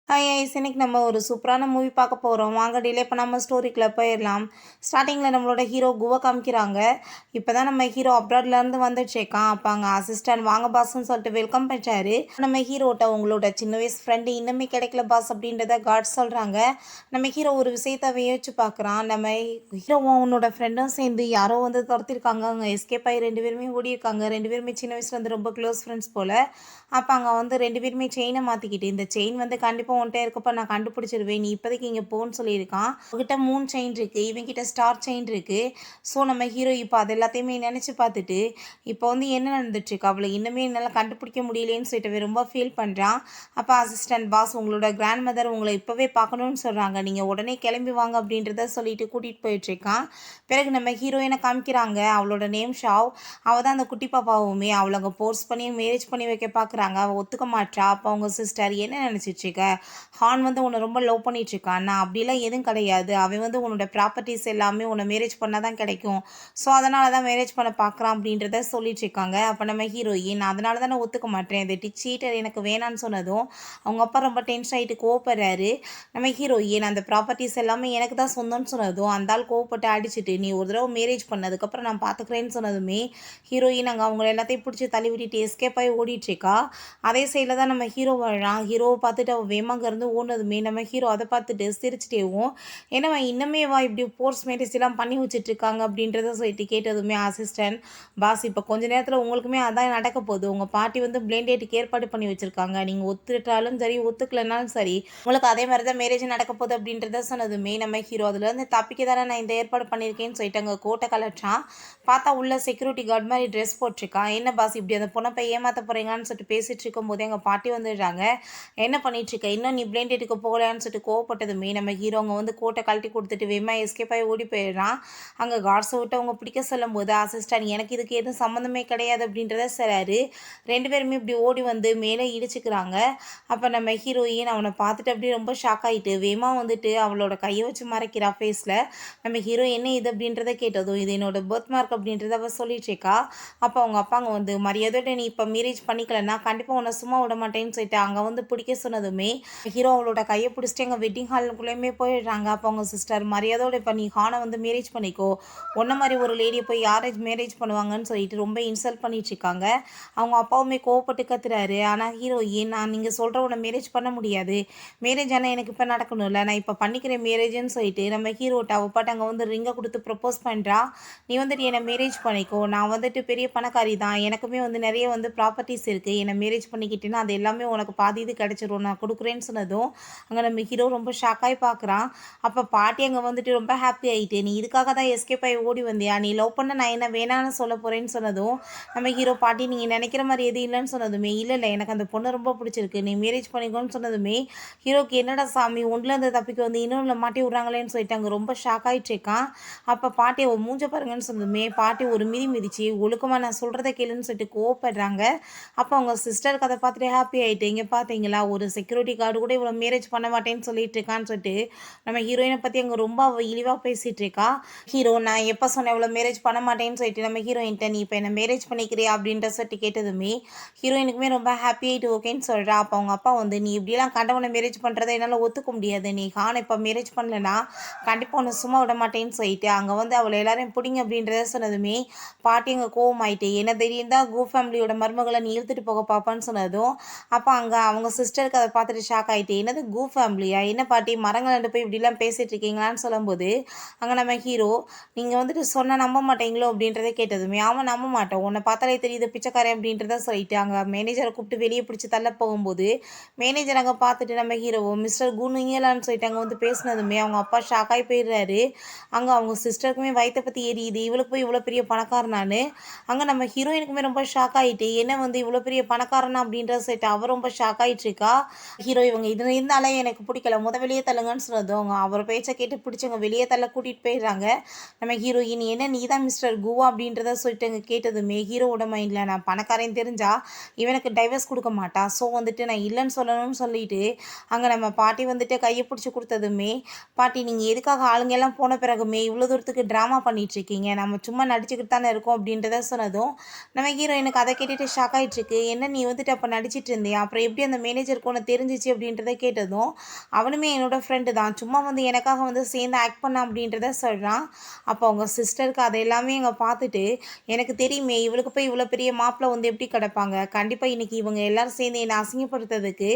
Hi ice இன்னைக்கு நம்ம ஒரு சூப்பரான மூவி பார்க்க போகிறோம். வாங்க டிலே பண்ணாமல் ஸ்டோரிக்குள்ளே போயிடலாம். ஸ்டார்டிங்கில் நம்மளோட ஹீரோ குவா காமிக்கிறாங்க. இப்போ தான் நம்ம ஹீரோ அப்ராட்லேருந்து வந்துட்டுருக்கான். அப்போ அங்கே அசிஸ்டன்ட் வாங்க பாஸ்ன்னு சொல்லிட்டு வெல்கம் பண்ணிட்டாரு. நம்ம ஹீரோட்ட உங்களோட சின்ன வயசு ஃப்ரெண்டு இன்னுமே கிடைக்கல பாஸ் அப்படின்றத காட் சொல்கிறாங்க. நம்ம ஹீரோ ஒரு விஷயத்தை யோசிச்சு பார்க்குறான். நம்ம ஹீரோவும் உன்னோட ஃப்ரெண்டும் சேர்ந்து யாரோ வந்து துரத்திருக்காங்க. அங்கே எஸ்கேப் ஆகி 2 பேருமே ஓடிருக்காங்க. 2 பேருமே சின்ன வயசுலேருந்து ரொம்ப க்ளோஸ் ஃப்ரெண்ட்ஸ் போல். அப்போ அங்கே வந்து 2 பேருமே செயினை மாற்றிக்கிட்டு இந்த செயின் வந்து கண்டிப்பாக உன்கிட்ட இருக்கப்ப நான் கண்டுபிடிச்சிருவேன். நீ இப்போதைக்கு இங்கே போன்னு சொல்லியிருக்கான். உங்ககிட்ட 3 செயின் இருக்குது, இவங்கிட்ட ஸ்டார் செயின் இருக்குது. ஸோ நம்ம ஹீரோ இப்போ அது எல்லாத்தையுமே நினச்சி பார்த்துட்டு இப்போ வந்து என்ன நடந்துட்டுருக்கு அவளை இன்னுமே என்னால் கண்டுபிடிக்க முடியலேன்னு சொல்லிட்டு ரொம்ப ஃபீல் பண்ணுறான். அப்போ அசிஸ்டன்ட் பாஸ் உங்களோட கிராண்ட் மதர் உங்களை இப்போவே பார்க்கணுன்னு சொல்கிறாங்க, நீங்கள் உடனே கிளம்பி வாங்க அப்படின்றத சொல்லிட்டு கூட்டிகிட்டு போயிட்டுருக்கான். பிறகு நம்ம ஹீரோயினை காமிக்கிறாங்க. அவளோட நேம் ஷாவ். அவள் தான் அந்த குட்டி பாப்பாவுமே அவளை அங்கே ஃபோர்ஸ் பண்ணி மேரேஜ் பண்ணி வைக்க பார்க்குறாங்க. அவள் ஒத்துக்க மாட்டா. அப்போ அவங்க சிஸ்டர் என்ன நினச்சிட்ருக்க, ஹான் வந்து உன்னை ரொம்ப லவ் பண்ணிகிட்ருக்கான். நான் அப்படிலாம் எதுவும் கிடையாது. அவன் வந்து உன்னோட ப்ராப்பர்ட்டிஸ் எல்லாமே உன்னை மேரேஜ் பண்ணால் தான் கிடைக்கும். ஸோ அதனால தான் மேரேஜ் பண்ண பார்க்குறான் அப்படின்றத சொல்லிட்டுருக்காங்க. அப்போ நம்ம ஹீரோயின் அதனால தான் நான் ஒத்துக்க மாட்டேன், இந்த சீட்டர் எனக்கு வேணான்னு சொன்னதும் அவங்க அப்பா ரொம்ப டென்ஷன் ஆகிட்டு கோவப்படுறாரு. நம்ம ஹீரோயின் அந்த ப்ராப்பர்ட்டிஸ் எல்லாமே எனக்கு தான் சொந்தம்னு சொன்னதும் அந்த ஆள் கோவப்பட்டு அடிச்சுட்டு நீ ஒரு தடவை மேரேஜ் பண்ணதுக்கப்புறம் நான் பார்த்துக்கிறேன்னு சொன்னதுமே ஹீரோயின் அங்கே அவங்கள எல்லாத்தையும் பிடிச்சி தள்ளி விட்டுட்டு எஸ்கேப் ஆகி ஓடிட்டுருக்கா. அதே சைடில் தான் நம்ம ஹீரோ வாழ்றான். ஹீரோவை பார்த்துட்டு அவள் வேமாங்க இருந்து ஓடுனதுமே நம்ம ஹீரோ அதை பார்த்துட்டு சிரிச்சிட்டேவும் என்னவா இன்னமே வா இப்படி ஃபோர்ஸ் மேரேஜ் எல்லாம் பண்ணி வச்சுட்ருக்காங்க அப்படின்றத சொல்லிட்டு கேட்டதுமே அசிஸ்டன்ட் பாஸ் இப்போ கொஞ்ச நேரத்தில் உங்களுக்குமே அதான் நடக்க போகுது. உங்கள் பாட்டி வந்து பிளைண்ட் டேட்டுக்கு ஏற்பாடு பண்ணி வச்சுருக்காங்க. நீங்கள் ஒத்துட்டாலும் சரி ஒத்துக்கலைனாலும் சரி உங்களுக்கு அதே மாதிரி தான் மேரேஜ் நடக்க போகுது அப்படின்றத சொன்னதுமே நம்ம ஹீரோ அதுலேருந்து தப்பிக்க தானே நான் இந்த ஏற்பாடு பண்ணியிருக்கேன்னு சொல்லிட்டு அங்கே கோட்டை கலட்டான். பார்த்தா உள்ள செக்யூரிட்டி கார்டு மாதிரி ட்ரெஸ் போட்டிருக்கான். என்ன பாஸ் இப்படி அந்த பொண்ணை போய் ஏமாற்ற போகிறீங்கன்னு சொல்லிட்டு பேசிகிட்டு இருக்கும்போது எங்கள் பாட்டி வந்துடுறாங்க. என்ன பண்ணிகிட்ருக்க, இன்னும் நீ பிளைண்ட் டேட்டுக்கு போகலான்னு சொல்லிட்டு கோவப்பட்டதுமே நம்ம ஹீரோங்க வந்து கோட்டை கழட்டி கொடுத்துட்டு வேமா எஸ்கேப் ஆகி ஓடி போயிடுறான். அங்கே கார்ட்ஸை விட்டு அவங்க பிடிக்க சொல்லும் போது அசிஸ்டன்ட் எனக்கு இதுக்கு எதுவும் சம்மந்தமே கிடையாது அப்படின்றத சொல்கிறாரு. 2 பேருமே இப்படி ஓடி வந்து மேலே இடிச்சுக்கிறாங்க. அப்போ நம்ம ஹீரோயின் அவனை பார்த்துட்டு அப்படியே ரொம்ப ஷாக் ஆகிட்டு வேமா வந்துட்டு அவளோட கையை வச்சு மறைக்கிறா ஃபேஸில். நம்ம ஹீரோ என்ன இது அப்படின்றத கேட்டதும் இது என்னோட பர்த் மார்க் அப்படின்றத அவள் சொல்லிட்டு இருக்கா. அப்போ அவங்க அப்பாங்க வந்து மரியாதையோட நீ இப்போ மேரேஜ் பண்ணிக்கலன்னா கண்டிப்பாக உன்னை சும்மா விட மாட்டேன்னு சொல்லிட்டு அங்கே வந்து பிடிக்க சொன்னதுமே ஹீரோ அவளோட கையை பிடிச்சிட்டு எங்கள் வெட்டிங் ஹாலுக்குள்ளேயுமே போயிடுறாங்க. அப்போ அவங்க சிஸ்டர் மரியாதையோட இப்போ நீ ஹானை வந்து மேரேஜ் பண்ணிக்கோ, ஒன்றை மாதிரி ஒரு லேடியை போய் யாரேஜ் மேரேஜ் பண்ணுவாங்கன்னு சொல்லிட்டு ரொம்ப இன்சல்ட் பண்ணிட்டு இருக்காங்க. அவங்க அப்பாவுமே கோவப்பட்டு கத்துறாரு. ஆனால் ஹீரோயின் நான் நீங்கள் சொல்கிற உன்னை மேரேஜ் பண்ண முடியாது, மேரேஜ் ஆனால் எனக்கு இப்போ நடக்கணும்ல, நான் இப்போ பண்ணிக்கிறேன் மேரேஜ்னு சொல்லிட்டு நம்ம ஹீரோட்ட அவள் பாட்டு அங்கே வந்து ரிங்கை கொடுத்து ப்ரப்போஸ் பண்ணுறா. நீ வந்துட்டு என்னை மேரேஜ் பண்ணிக்கோ, நான் வந்துட்டு பெரிய பணக்காரி தான், எனக்குமே வந்து நிறைய வந்து ப்ராப்பர்ட்டிஸ் இருக்குது, என்னை மேரேஜ் பண்ணிக்கிட்டேன்னா அது எல்லாமே உனக்கு பாதி இது கிடச்சிரும், நான் கொடுக்குறேன்னு சொன்னதும் அங்கே நம்ம ஹீரோ ரொம்ப ஷாக்காகி பார்க்குறான். அப்போ பாட்டி அங்கே வந்துட்டு ரொம்ப ஹாப்பி ஆகிட்டு நீ இதுக்காக தான் எஸ்கேப் ஆகி ஓடி வந்தியா, நீ லவ் பண்ண நான் என்ன வேணான்னு சொல்ல போகிறேன்னு சொன்னதும் நம்ம ஹீரோ பாட்டி நீங்கள் நினைக்கிற மாதிரி எது இல்லைன்னு சொன்னதுமே இல்லை எனக்கு அந்த பொண்ணு ரொம்ப பிடிச்சிருக்கு, நீ மேரேஜ் பண்ணிக்கோன்னு சொன்னதுமே ஹீரோக்கு என்னடா சாமி ஒன்றில் இருந்து தப்பிக்க வந்து இன்னொன்று மாட்டி விட்றாங்களேன்னு சொல்லிட்டு அங்கே ரொம்ப ஷாக் ஆகிட்டு இருக்கான். அப்போ பாட்டி அவள் மூஞ்ச பாருங்கன்னு சொன்னதுமே பாட்டி ஒரு மிதிச்சு ஒழுக்கமாக நான் சொல்கிறத கேளுன்னு சொல்லிட்டு கோவப்படுறாங்க. அப்போ அவங்க சிஸ்டருக்கு அதை பார்த்துட்டு ஹாப்பி ஆகிட்டு இங்கே பார்த்தீங்களா ஒரு செக்யூரிட்டி கார்டு கூட இவ்வளோ மேரேஜ் பண்ண மாட்டேன்னு சொல்லிட்டு இருக்கான்னு சொல்லிட்டு நம்ம ஹீரோயினை பற்றி அங்கே ரொம்ப இழிவாக பேசிகிட்டு இருக்கா. ஹீரோ நான் எப்போ சொன்னேன் இவ்வளோ மேரேஜ் பண்ண மாட்டேன்னு சொல்லிட்டு நம்ம ஹீரோயின்ட்ட நீ இப்போ என்ன மேரேஜ் பண்ணிக்கிறியா அப்படின்ற சொல்லிட்டு கேட்டதுமே ஹீரோயினுக்குமே ரொம்ப ஹாப்பி ஆகிட்டு ஓகேன்னு சொல்கிறா. அப்போ அவங்க அப்பா வந்து நீ இப்படிலாம் கண்டவனை மேரேஜ் பண்ணுறதை என்னால் ஒத்துக்க முடியாது, நீ ஹானை இப்போ மேரேஜ் பண்ணலன்னா கண்டிப்பாக ஒன்று சும்மா விட மாட்டேன்னு சொல்லிட்டு அங்கே வந்து அவளை எல்லாரையும் பிடிங்க அப்படின்றத சொன்னதுமே பாட்டி அங்கே கோவமாயிட்டு என்ன தெரியும் தான் கோ ஃபேமிலியோட மருமகளை நீ இழுத்துட்டு போக பார்ப்பான்னு சொன்னதும் அப்போ அங்கே அவங்க சிஸ்டருக்கு அதை பார்த்துட்டு ஷாக் ஆகிட்டு என்னது கோ ஃபேமிலியா, என்ன பாட்டி மரங்கள் ரெண்டு போய் இப்படிலாம் பேசிகிட்டு இருக்கீங்களான்னு சொல்லும்போது அங்கே நம்ம ஹீரோ நீங்கள் வந்துட்டு சொன்னால் நம்ப மாட்டீங்களோ அப்படின்றத கேட்டதுமே அவன் நம்ப மாட்டோம், உன்னை பார்த்தாலே தெரியுது பிச்சைக்காரன் அப்படின்றத சொல்லிட்டு அங்கே மேனேஜரை கூப்பிட்டு வெளியே பிடிச்சி தள்ள போகும்போது மேனேஜர் அங்கே பார்த்துட்டு நம்ம ஹீரோவோ மிஸ்டர் குனுங்கலான்னு சொல்லிட்டு அங்கே வந்து பேசினதுமே அவங்க அப்பா ஷாக்காகி போயிடுறாரு. அங்கே அவங்க சிஸ்டருக்குமே வயிற்றை பற்றி எரியுது, இவளுக்கு போய் இவ்வளோ பெரிய பணக்காரனானு. அங்கே நம்ம ஹீரோயினுக்குமே ரொம்ப ஷாக் ஆகிட்டு என்ன வந்து இவ்வளோ பெரிய பணக்காரனா அப்படின்றத சொல்லிட்டு அவர் ரொம்ப ஷாக் ஆகிட்டு இருக்கா. ஹீரோ இவங்க இது இருந்தாலே எனக்கு பிடிக்கல, வெளியே தள்ளுங்கன்னு சொன்னதும் அவங்க அவர் பேச்சை கேட்டு பிடிச்சவங்க வெளியே தள்ள கூட்டிகிட்டு போயிடுறாங்க. நம்ம ஹீரோயின் என்ன நீ தான் மிஸ்டர் குவா அப்படின்றத சொல்லிட்டு அங்கே கேட்டதுமே ஹீரோவோட மைண்டில் நான் பணக்காரன் தெரிஞ்சா இவனுக்கு டைவர்ஸ் கொடுக்க மாட்டா, ஸோ வந்துட்டு நான் இல்லைன்னு சொல்லணும்னு சொல்லிட்டு அங்கே நம்ம பாட்டி வந்துட்டு கையை பிடிச்சி கொடுத்ததுமே பாட்டி நீங்கள் எதுக்காக ஆளுங்க எல்லாம் போன பிறகுமே இவ்வளோ தூரத்துக்கு ட்ராமா பண்ணிகிட்ருக்கீங்க, நம்ம சும்மா நடிச்சுக்கிட்டு தானே இருக்கோம் அப்படின்றத சொன்னதும் நம்ம ஹீரோயினுக்கு அதை கேட்டுட்டு ஷாக் ஆகிட்டுருக்கு. என்ன நீ வந்துட்டு அப்போ நடிச்சிட்டு இருந்தியா, அப்புறம் எப்படி அந்த மேனேஜருக்கு ஒன்று தெரிஞ்சிச்சு அப்படின்றத கேட்டதும் அவனுமே என்னோட ஃப்ரெண்டு தான், சும்மா வந்து எனக்காக வந்து சேர்ந்து ஆக்ட் பண்ண அப்படின்றத சொல்கிறான். அப்போ அவங்க சிஸ்டருக்கு அதை எல்லாமே அங்கே பார்த்துட்டு, எனக்கு தெரியுமே இவளுக்கு போய் இவ்வளோ பெரிய மாப்பிள்ளை வந்து எப்படி கிடப்பாங்க, கண்டிப்பாக இன்னைக்கு இவங்க எல்லாரும் சேர்ந்து என்னை அசிங்கப்படுத்துறதுக்கு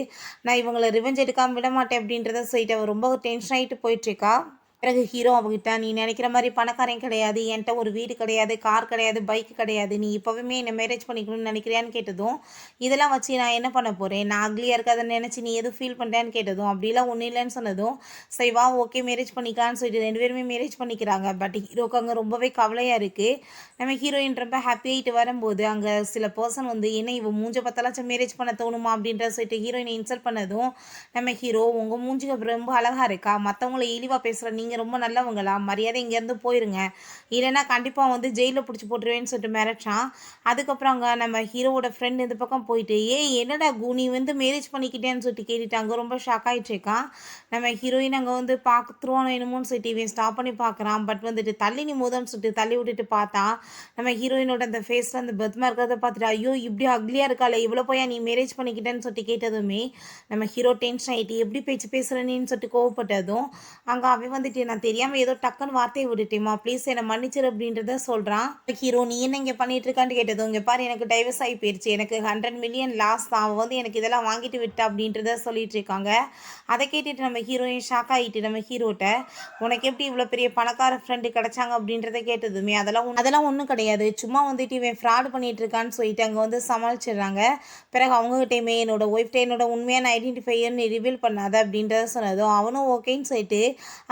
நான் இவங்கள ரிவெஞ்ச் எடுக்காமல் விட மாட்டேன் அப்படின்றத சொல்லிட்டு அவள் ரொம்ப டென்ஷன் ஆகிட்டு போயிட்டுருக்கா. பிறகு ஹீரோ அவகிட்ட, "நீ நினைக்கிற மாதிரி பணக்காரன் கிடையாது, என்கிட்ட ஒரு வீடு கிடையாது, கார் கிடையாது, பைக் கிடையாது, நீ இப்போவுமே என்னை மேரேஜ் பண்ணிக்கணும்னு நினைக்கிறியான்னு?" கேட்டதும், "இதெல்லாம் வச்சு நான் என்ன பண்ண போகிறேன், நான் அக்லியாக இருக்காதுன்னு நினச்சி நீ எதுவும் ஃபீல் பண்ணுறேன்னு?" கேட்டதும், "அப்படிலாம் ஒன்றும் இல்லைன்னு" சொன்னதும், சரி வா ஓகே மேரேஜ் பண்ணிக்கலான்னு சொல்லிட்டு 2 பேருமே மேரேஜ் பண்ணிக்கிறாங்க. பட் ஹீரோக்கு அங்கே ரொம்பவே கவலையாக இருக்குது. நம்ம ஹீரோயின் ரொம்ப ஹாப்பியாகிட்டு வரும்போது அங்கே சில பர்சன் வந்து, "என்ன இவ மூஞ்ச பத்தலாச்சும் மேரேஜ் பண்ண தோணுமா?" அப்படின்ற சொல்லிட்டு ஹீரோயினை இன்சல்ட் பண்ணதும், நம்ம ஹீரோ, "உங்கள் மூஞ்சி ரொம்ப அழகாக இருக்கா, மற்றவங்கள இழிவாக பேசுகிற நீங்கள் ரொம்ப நல்லவங்களா, மரியாதை இங்கேருந்து போயிருங்க, இல்லைன்னா கண்டிப்பாக வந்து ஜெயிலில் பிடிச்சி போட்டுருவேன்னு" சொல்லிட்டு மிரட்டான். அதுக்கப்புறம் அங்கே நம்ம ஹீரோவோட ஃப்ரெண்ட் இந்த பக்கம் போயிட்டு, "ஏய் என்னடா நீ வந்து மேரேஜ் பண்ணிக்கிட்டேன்னு சொல்லிட்டு கேட்டுட்டாங்க." ரொம்ப ஷாக் ஆகிட்டு இருக்கான். நம்ம ஹீரோயின் அங்கே வந்து பார்த்துருவானோ என்னமோன்னு சொல்லிட்டு இவன் ஸ்டாப் பண்ணி பார்க்குறான். பட் வந்துட்டு தள்ளி நீ மோதன்னு சொல்லிட்டு தள்ளி விட்டுட்டு பார்த்தா, நம்ம ஹீரோயினோட அந்த ஃபேஸில் அந்த பெர்த்மா இருக்கிறத பார்த்துட்டு, "ஐயோ இப்படி அக்லியாக இருக்காளே, இவ்வளோ போய் நீ மேரேஜ் பண்ணிக்கிட்டேன்னு சொல்லிட்டு கேட்டதுமே நம்ம ஹீரோ டென்ஷன் ஆகிட்டு, எப்படி பேச்சு பேசுகிறேன்னு சொல்லிட்டு கோவப்பட்டதும் அங்கே அவன் வந்துட்டு, "நான் தெரியாமல் ஏதோ டக்குன்னு வார்த்தையை விட்டுட்டேம்மா, ப்ளீஸ் என்னை மன்னிச்சிரு" அப்படின்றத சொல்கிறான். ஹீரோ, "நீ என்ன இங்கே பண்ணிட்டு இருக்கான்னு?" கேட்டதும், "இங்கே பாரு எனக்கு டைவர்ஸ் ஆகி போயிடுச்சு, எனக்கு 100 மில்லியன் லாஸ் தான், அவன் வந்து எனக்கு இதெல்லாம் வாங்கிட்டு விட்டா" அப்படின்றத சொல்லிட்டு இருக்காங்க. அதை கேட்டுட்டு நம்ம ஹீரோயின் ஷாக் ஆகிட்டு நம்ம ஹீரோட்ட, "உனக்கு எப்படி இவ்வளோ பெரிய பணக்கார ஃப்ரெண்டு கிடைச்சாங்க?" அப்படின்றத கேட்டதுமே, அதெல்லாம் ஒன்றும் கிடையாது, சும்மா வந்துட்டு இவன் ஃப்ராட் பண்ணிட்டு இருக்கான்னு சொல்லிட்டு அங்கே வந்து சமாளிச்சிடுறாங்க. பிறகு அவங்ககிட்டயுமே, "என்னோட ஒய்ஃப்ட்ட என்னோட உண்மையான ஐடென்டிஃபையர் நீ ரிவீல் பண்ணாத" அப்படின்றத சொன்னதும் அவனும் ஓகேன்னு சொல்லிட்டு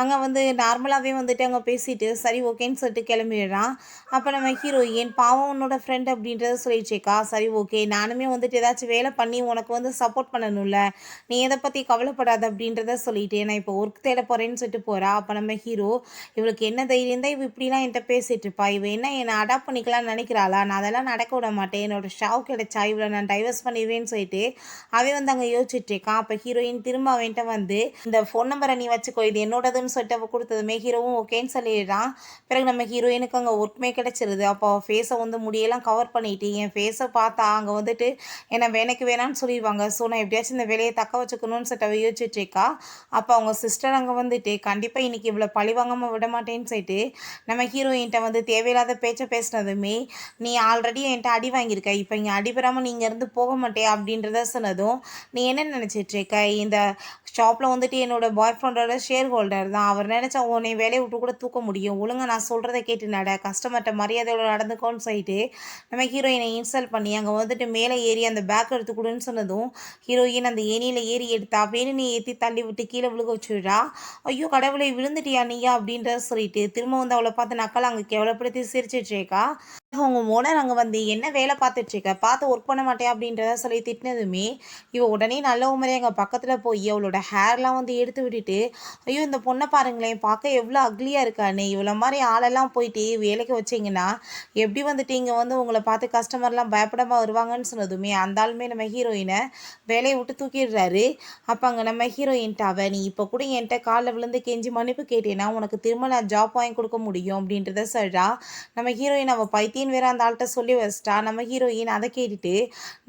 அங்கே வந்து நார்மலாகவே வந்துட்டு அங்கே பேசிட்டு சரி ஓகேன்னு சொல்லிட்டு கிளம்பிடுறான். அப்போ நம்ம ஹீரோயின், "பாவம் உன்னோட ஃப்ரெண்ட்" அப்படின்றத சொல்லிடுச்சேக்கா, "சரி ஓகே, நானுமே வந்துட்டு ஏதாச்சும் வேலை பண்ணி உனக்கு வந்து சப்போர்ட் பண்ணணும்ல, நீ எதை பற்றி கவலைப்படாத" அப்படின்றத சொல்லிட்டு நான் இப்போ ஒர்க் தேட போகிறேன்னு சொல்லிட்டு போகிறா. அப்போ நம்ம ஹீரோ, "இவளுக்கு என்ன தைரியம் தான் இவ இப்படிலாம் என்கிட்ட பேசிகிட்டு இருப்பா, இவ என்ன என்னை அடாப்ட் பண்ணிக்கலாம்னு நினைக்கிறாளா, நான் அதெல்லாம் நடக்க விட மாட்டேன், என்னோட ஷாவ் கிடைச்சா இவளை நான் டைவர்ஸ் பண்ணிடுவேன்னு" சொல்லிட்டு அவன் வந்து அங்கே யோசிச்சுட்டு இருக்கான். அப்போ ஹீரோயின் திரும்ப அவன்கிட்ட வந்து, "இந்த ஃபோன் நம்பரை நீ வச்சுக்கோ, இது என்னோடதுன்னு" சொல்லிட்டு அவள் கொடுத்ததுமே ஹீரோவும் ஓகேன்னு சொல்லிடுறான். பிறகு நம்ம ஹீரோயினுக்கு அங்கே ஒர்க்குமே கிடச்சிருது. அப்போ அவள் ஃபேஸை வந்து முடியெல்லாம் கவர் பண்ணிட்டு, என் ஃபேஸை பார்த்தா அங்கே வந்துட்டு என்னை வேலைக்கு வேணான்னு சொல்லிடுவாங்க, ஸோ நான் எப்படியாச்சும் இந்த வேலையை தக்க வச்சுக்கணும்னு சொல்லிட்டு அவள் யோசிச்சுட்டு இருக்கா. அப்போ அவங்க சிஸ்டர் அங்கே வந்துட்டு, "கண்டிப்பாக இன்றைக்கி இவ்வளோ பழி வாங்காமல் விட மாட்டேன்னு" சொல்லிட்டு நம்ம ஹீரோயின்கிட்ட வந்து தேவையில்லாத பேச்சை பேசினதுமே, "நீ ஆல்ரெடி என்கிட்ட அடி வாங்கியிருக்க, இப்போ இங்கே அடிபடாமல் நீ இங்கேருந்து போக மாட்டியா" அப்படின்றத சொன்னதும், "நீ என்ன நினச்சிட்டு இருக்க, இந்த ஷாப்பில் வந்துட்டு என்னோட பாய் ஃப்ரெண்டோட ஷேர் ஹோல்டர் தான், அவர் நினச்சா உன்னை வேலையை விட்டு கூட தூக்க முடியும், ஒழுங்கா நான் சொல்கிறத கேட்டு நட, கஸ்டமர்கிட்ட மரியாதையோட நடந்துக்கோன்னு" சொல்லிட்டு நம்ம ஹீரோயினை இன்சல்ட் பண்ணி அங்கே வந்துட்டு மேலே ஏறி அந்த பேக் எடுத்து கொடுன்னு சொன்னதும் ஹீரோயின் அந்த ஏணியில் ஏறி எடுத்தா, வேணுன்னு ஏற்றி தள்ளி விட்டு கீழே விழுக வச்சுடுறா. "ஐயோ கடவுளை, விழுந்துட்டியா நீயா?" அப்படின்றத சொல்லிட்டு திரும்ப வந்து அவளை பார்த்து நக்கல் அங்கே கேவலப்படுத்தி சிரிச்சிட்டு இருக்கா. அவங்க ஓனர் அங்கே வந்து, "என்ன வேலை பார்த்துட்ருக்க, பார்த்து ஒர்க் பண்ண மாட்டேன்" அப்படின்றத சொல்லி திட்டினதுமே இவ உடனே நல்ல உமரே அங்கே பக்கத்தில் போய் அவளோட ஹேர்லாம் வந்து எடுத்து விட்டுட்டு, "ஐயோ இந்த பொண்ணை பாருங்களேன், பார்க்க எவ்வளோ அக்லியாக இருக்கான்னு, இவ்வளோ மாதிரி ஆளெல்லாம் போயிட்டு வேலைக்கு வச்சிங்கன்னா எப்படி வந்துட்டு இங்கே வந்து உங்களை பார்த்து கஸ்டமர்லாம் பயப்படாமல் வருவாங்கன்னு" சொன்னதுமே அந்த ஆளுமே நம்ம ஹீரோயினை வேலையை விட்டு தூக்கிடுறாரு. அப்போ அங்கே நம்ம ஹீரோயின்ட்ட, "நீ இப்போ கூட என்கிட்ட காலில் விழுந்து கெஞ்சி மன்னிப்பு கேட்டேன்னா உனக்கு திரும்ப நான் ஜாப் வாங்கி கொடுக்க முடியும்" அப்படின்றத சொல்கிறா. நம்ம ஹீரோயின் அவள் பைத்தியம் வேற அந்த ஆள்கிட்ட சொல்லி வச்சிட்டா. நம்ம ஹீரோயின் அதை கேட்டுட்டு,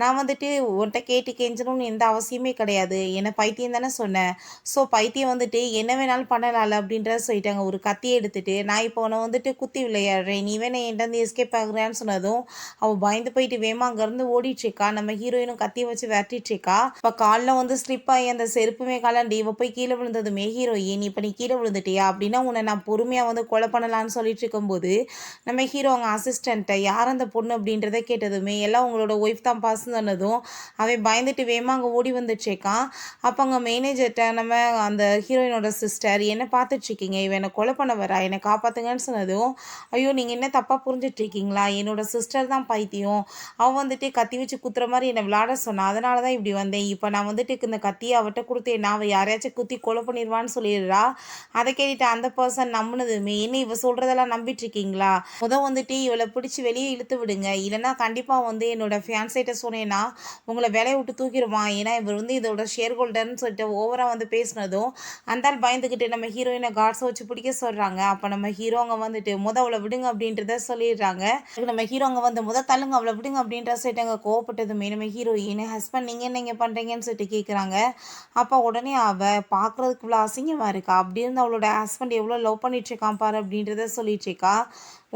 "நான் வந்துட்டு உன்கிட்ட கேட்டு கெஞ்சணும்னு எந்த அவசியமே கிடையாது, என்ன பைத்தியம் தானே சொன்னேன், ஸோ பைத்தியம் வந்துட்டு என்ன வேணாலும் பண்ணலாம்ல" அப்படின்றத சொல்லிட்டாங்க. ஒரு கத்தியை எடுத்துட்டு, "நான் இப்போ உன்னை வந்துட்டு குத்தி விளையாடுறேன், நீ வேணா என்கிட்ட வந்து எஸ்கேப் ஆகுறான்னு" சொன்னதும் அவள் பயந்து போயிட்டு வேமா அங்கேருந்து ஓடிட்டுருக்கா. நம்ம ஹீரோயினும் கத்தியை வச்சு விரட்டிட்டுருக்கா. இப்போ காலில் வந்து ஸ்லிப் ஆகி அந்த செருப்புமே கலண்டி இவ போய் கீழே விழுந்ததுமே ஹீரோயின், "இப்போ நீ கீழே விழுந்துட்டியா, அப்படின்னா உன்னை நான் பொறுமையாக வந்து கொலை பண்ணலான்னு" சொல்லிட்டு இருக்கும்போது நம்ம ஹீரோ அவங்க அசிஸ்டண்ட்டை, "யார் அந்த பொண்ணு" அப்படின்றத கேட்டதுமே, "எல்லாம் உங்களோட ஒய்ஃப் தான் பாஸ்ன்னு" சொன்னதும் அவன் பயந்துட்டு வேமா அங்கே ஓடி வந்துட்டுருக்கான். அப்போ அங்கே மேனேஜர்கிட்ட நம்ம அந்த ஹீரோயினோட சிஸ்டர், "என்ன பார்த்துட்ருக்கீங்க, இவன் என்னை கொலை பண்ண வரா, என்னை காப்பாற்றுங்கன்னு" சொன்னதும், "ஐயோ நீங்கள் என்ன தப்பாக புரிஞ்சிட்ருக்கீங்களா, என்னோட சிஸ்டர் தான் பைத்தியம், அவன் வந்துட்டு கத்தி வச்சு குத்துற மாதிரி என்னை விளாட சொன்னான், அதனால தான் இப்படி வந்தேன், இப்போ நான் வந்துட்டு இந்த கத்தியை அவட்ட கொடுத்தேன்னா அவள் யாரையாச்சும் குத்தி கொலை பண்ணிடுவான்னு" சொல்லிடுறா. அதை கேட்டுட்டு அந்த பர்சன் நம்பினதுமே, "என்ன இவ சொல்கிறதெல்லாம் நம்பிட்டுருக்கீங்களா, வந்துட்டு இவளை பிடிச்சி பிடிச்சி வெளியே இழுத்து விடுங்க. இல்லைன்னா கண்டிப்பாக வந்து என்னோட ஃபியான்சேட்ட சொன்னேன்னா உங்களை வேலையை விட்டு தூக்கிடுவான். ஏன்னா இவர் வந்து இதோட ஷேர் ஹோல்டர்னு சொல்லிட்டு ஓவராக வந்து பேசினதும் அந்தால் பயந்துக்கிட்டு நம்ம ஹீரோயினை காட்ஸை வச்சு பிடிக்க சொல்கிறாங்க. அப்போ நம்ம ஹீரோங்க வந்துட்டு அவளை விடுங்க அப்படின்றத சொல்லிடுறாங்க. நம்ம ஹீரோங்க வந்து தள்ளுங்க அவளை விடுங்க அப்படின்ற சொல்லிட்டு அங்கே கோவப்பட்டதுமே நம்ம ஹீரோயின் ஹஸ்பண்ட் நீங்கள் என்ன இங்கே பண்ணுறீங்கன்னு சொல்லிட்டு கேட்குறாங்க. அப்போ உடனே அவள் பார்க்குறதுக்கு இவ்வளோ அசிங்கமாக இருக்கா, அப்படி இருந்து அவளோட ஹஸ்பண்ட் எவ்வளோ லவ் பண்ணிட்டு இருக்கான் பாரு அப்படின்றத சொல்லிட்டு இருக்கா.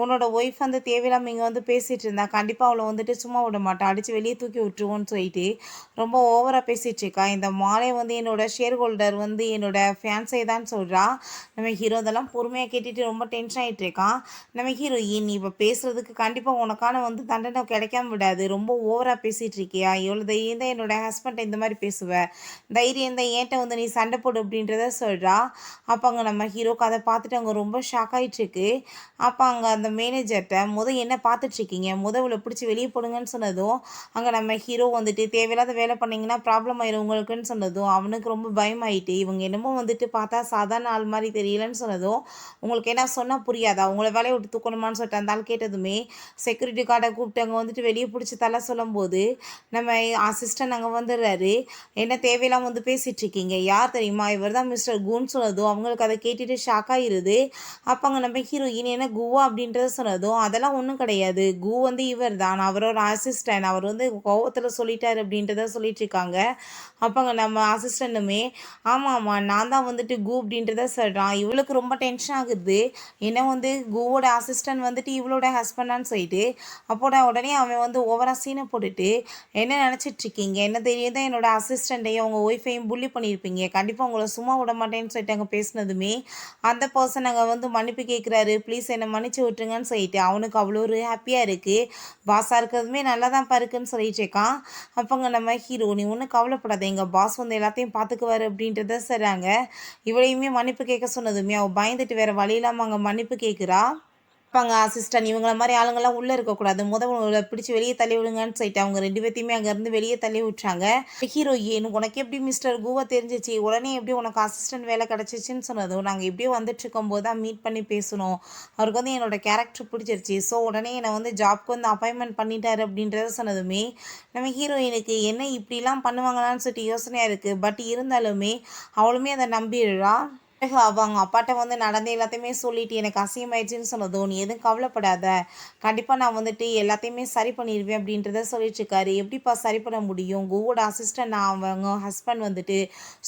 உன்னோட ஒய்ஃப் வந்து தேவையில்லாமல் இங்கே வந்து பேசிகிட்டு இருந்தா கண்டிப்பாக அவளை வந்துட்டு சும்மா விட மாட்டா, அடித்து வெளியே தூக்கி விட்டுருவோன்னு சொல்லிட்டு ரொம்ப ஓவராக பேசிகிட்டு இருக்கா. இந்த மாலே வந்து என்னோட ஷேர் ஹோல்டர் வந்து என்னோட ஃபேன்ஸே தான் சொல்கிறா. நம்ம ஹீரோ இதெல்லாம் பொறுமையாக கேட்டுட்டு ரொம்ப டென்ஷன் ஆகிட்டு இருக்கான். நம்ம ஹீரோயின் இப்போ பேசுகிறதுக்கு கண்டிப்பாக உனக்கான வந்து தண்டனை கிடைக்காம விடாது, ரொம்ப ஓவராக பேசிகிட்டு இருக்கியா, எவ்வளோ தைரியம் தான் என்னோட ஹஸ்பண்டை இந்த மாதிரி பேசுவேன், தைரியம் தான் ஏன்ட்ட வந்து நீ சண்டை போடு அப்படின்றத சொல்கிறா. அப்போ அங்கே நம்ம ஹீரோக்கு அதை பார்த்துட்டு அங்கே ரொம்ப ஷாக் ஆகிட்டுருக்கு. அப்போ அங்கே அந்த மேனேஜர்கிட்ட என்ன பார்த்துட்ருக்கீங்க, இவளை பிடிச்சி வெளியே போடுங்கன்னு சொன்னதும் அங்கே நம்ம ஹீரோ வந்துட்டு தேவையில்லாத வேலை பண்ணிங்கன்னா ப்ராப்ளம் ஆயிரும் உங்களுக்குன்னு சொன்னதும் அவனுக்கு ரொம்ப பயமாயிட்டு, இவங்க என்னமோ வந்துட்டு பார்த்தா சாதாரண ஆள் மாதிரி தெரியலன்னு சொன்னதும் உங்களுக்கு என்ன சொன்னால் புரியாதா, உங்களை வேலையை விட்டு தூக்கணுமான்னு சொல்லிட்டு அந்த ஆள் கேட்டதுமே செக்யூரிட்டி கார்டை கூப்பிட்டு அங்கே வந்துட்டு வெளியே பிடிச்சி தலை சொல்லும்போது நம்ம அசிஸ்டன்ட் அங்கே வந்துடுறாரு. என்ன தேவையில்லாமல் வந்து பேசிகிட்டு இருக்கீங்க, யார் தெரியுமா, இவர் தான் மிஸ்டர் கூன்னு சொன்னதும் அவங்களுக்கு அதை கேட்டுட்டு ஷாக் ஆகிருது. அப்போ அங்கே நம்ம ஹீரோயின் என்ன குவா அப்படின்றத சொன்னதும் அதெல்லாம் ஒன்றும் கிடையாது, கு வந்து இவர் தான், அவரோட அசிஸ்டன்ட், அவர் வந்து கோவத்தில் சொல்லிட்டார் அப்படின்றத சொல்லிட்டு இருக்காங்க. அப்போங்க நம்ம அசிஸ்டண்ட்டுமே ஆமாம் நான் தான் வந்துட்டு கு அப்படின்றத சொல்கிறான். இவளுக்கு ரொம்ப டென்ஷன் ஆகுது, ஏன்னா வந்து குவோட அசிஸ்டன்ட் வந்துட்டு இவளோட ஹஸ்பண்டான்னு சொல்லிட்டு. அப்போட உடனே அவன் வந்து ஓவராக சீனை போட்டுட்டு என்ன நினச்சிட்ருக்கீங்க, என்ன தெரியும் தான் என்னோட அசிஸ்டண்ட்டையும் அவங்க ஒய்ஃபையும் புள்ளி பண்ணியிருப்பீங்க, கண்டிப்பாக உங்களை சும்மா விட மாட்டேன்னு சொல்லிட்டு அங்கே பேசினதுமே அந்த பர்சன் அங்கே வந்து மன்னிப்பு கேட்குறாரு, ப்ளீஸ் என்னை மன்னிச்சு விட்டுருங்கன்னு சொல்லிட்டு அவனுக்கு அவ்வளோ ஒரு ஹாப்பியாக இருக்குது. பாஸாக இருக்கிறதுமே நல்லா தான் இருக்குன்னு சொல்லிட்டு இருக்கான். அப்போங்க நம்ம ஹீரோ நீ ஒன்றும் கவலைப்படாத, எங்கள் பாஸ் வந்து எல்லாத்தையும் பார்த்துக்குவார் அப்படின்றத சொல்கிறாங்க. இவளையுமே மன்னிப்பு கேட்க சொன்னதுமே அவள் பயந்துட்டு வேறு வழி இல்லாமல் அங்கே மன்னிப்பு கேட்குறா. இருப்பாங்க அசிஸ்டன்ட் இவங்கள மாதிரி ஆளுங்கள்லாம் உள்ளே இருக்கக்கூடாது, முதல்ல பிடிச்சி வெளியே தள்ளி விடுங்கன்னு சொல்லிட்டு அவங்க 2 பேர்த்தையுமே அங்கேருந்து வெளியே தள்ளி விட்டுறாங்க. ஹீரோயின் உனக்கு எப்படி மிஸ்டர் கூவா தெரிஞ்சிச்சு, உடனே எப்படி உனக்கு அசிஸ்டன்ட் வேலை கிடச்சிச்சின்னு சொன்னதும் நாங்கள் எப்படியோ வந்துட்டு இருக்கும்போது தான் மீட் பண்ணி பேசணும், அவருக்கு வந்து என்னோட கேரக்டர் பிடிச்சிருச்சு, ஸோ உடனே என்னை வந்து ஜாப்க்கு வந்து அப்பாயின்மெண்ட் பண்ணிட்டாரு அப்படின்றத சொன்னதுமே நம்ம ஹீரோயினுக்கு என்ன இப்படிலாம் பண்ணுவாங்களான்னு சொல்லிட்டு யோசனையாக இருக்குது. பட் இருந்தாலுமே அவளுமே அதை நம்பிடுறா. அவங்க அப்பாட்ட வந்து நடந்த எல்லாத்தையுமே சொல்லிட்டு எனக்கு அசிங்கமாயிடுச்சுன்னு சொன்னதும் நீ எதுவும் கவலைப்படாத, கண்டிப்பாக நான் வந்துட்டு எல்லாத்தையுமே சரி பண்ணிடுவேன் அப்படின்றத சொல்லிட்டு இருக்காரு. எப்படிப்பா சரி பண்ண முடியும், குவோட அசிஸ்டன்ட் அவங்க ஹஸ்பண்ட் வந்துட்டு,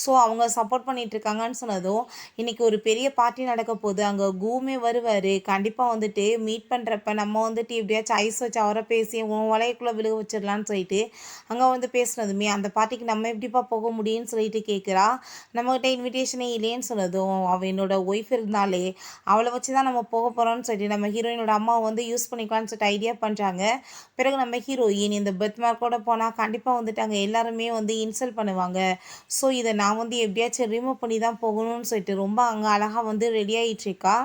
ஸோ அவங்க சப்போர்ட் பண்ணிட்டு இருக்காங்கன்னு சொன்னதும் இன்னைக்கு ஒரு பெரிய பார்ட்டி நடக்க போகுது, அங்கே குவுமே வருவார், கண்டிப்பாக வந்துட்டு மீட் பண்ணுறப்ப நம்ம வந்துட்டு எப்படியாச்சும் ஐஸ் வச்சு அவரை பேசி உன் வலைக்குள்ளே விழுக வச்சிடலான்னு சொல்லிட்டு அங்கே வந்து பேசினதுமே அந்த பார்ட்டிக்கு நம்ம எப்படிப்பா போக முடியும்னு சொல்லிட்டு கேட்குறா. நம்மகிட்ட இன்விடேஷனே இல்லைன்னு சொன்னதும் அவள் என்னோட ஒய்ஃப் இருந்தாலே அவளை வச்சு தான் நம்ம போக போகிறோம்னு சொல்லிட்டு நம்ம ஹீரோயினோட அம்மாவை வந்து யூஸ் பண்ணிக்கலான்னு சொல்லிட்டு ஐடியா பண்ணுறாங்க. பிறகு நம்ம ஹீரோயின் இந்த பெர்த் மார்க்கோட போனால் கண்டிப்பாக வந்துட்டு அங்கே எல்லாருமே வந்து இன்சல்ட் பண்ணுவாங்க, ஸோ இதை நான் வந்து எப்படியாச்சும் ரிமூவ் பண்ணி தான் போகணும்னு சொல்லிட்டு ரொம்ப அங்கே அழகாக வந்து ரெடி ஆகிட்டு இருக்கா.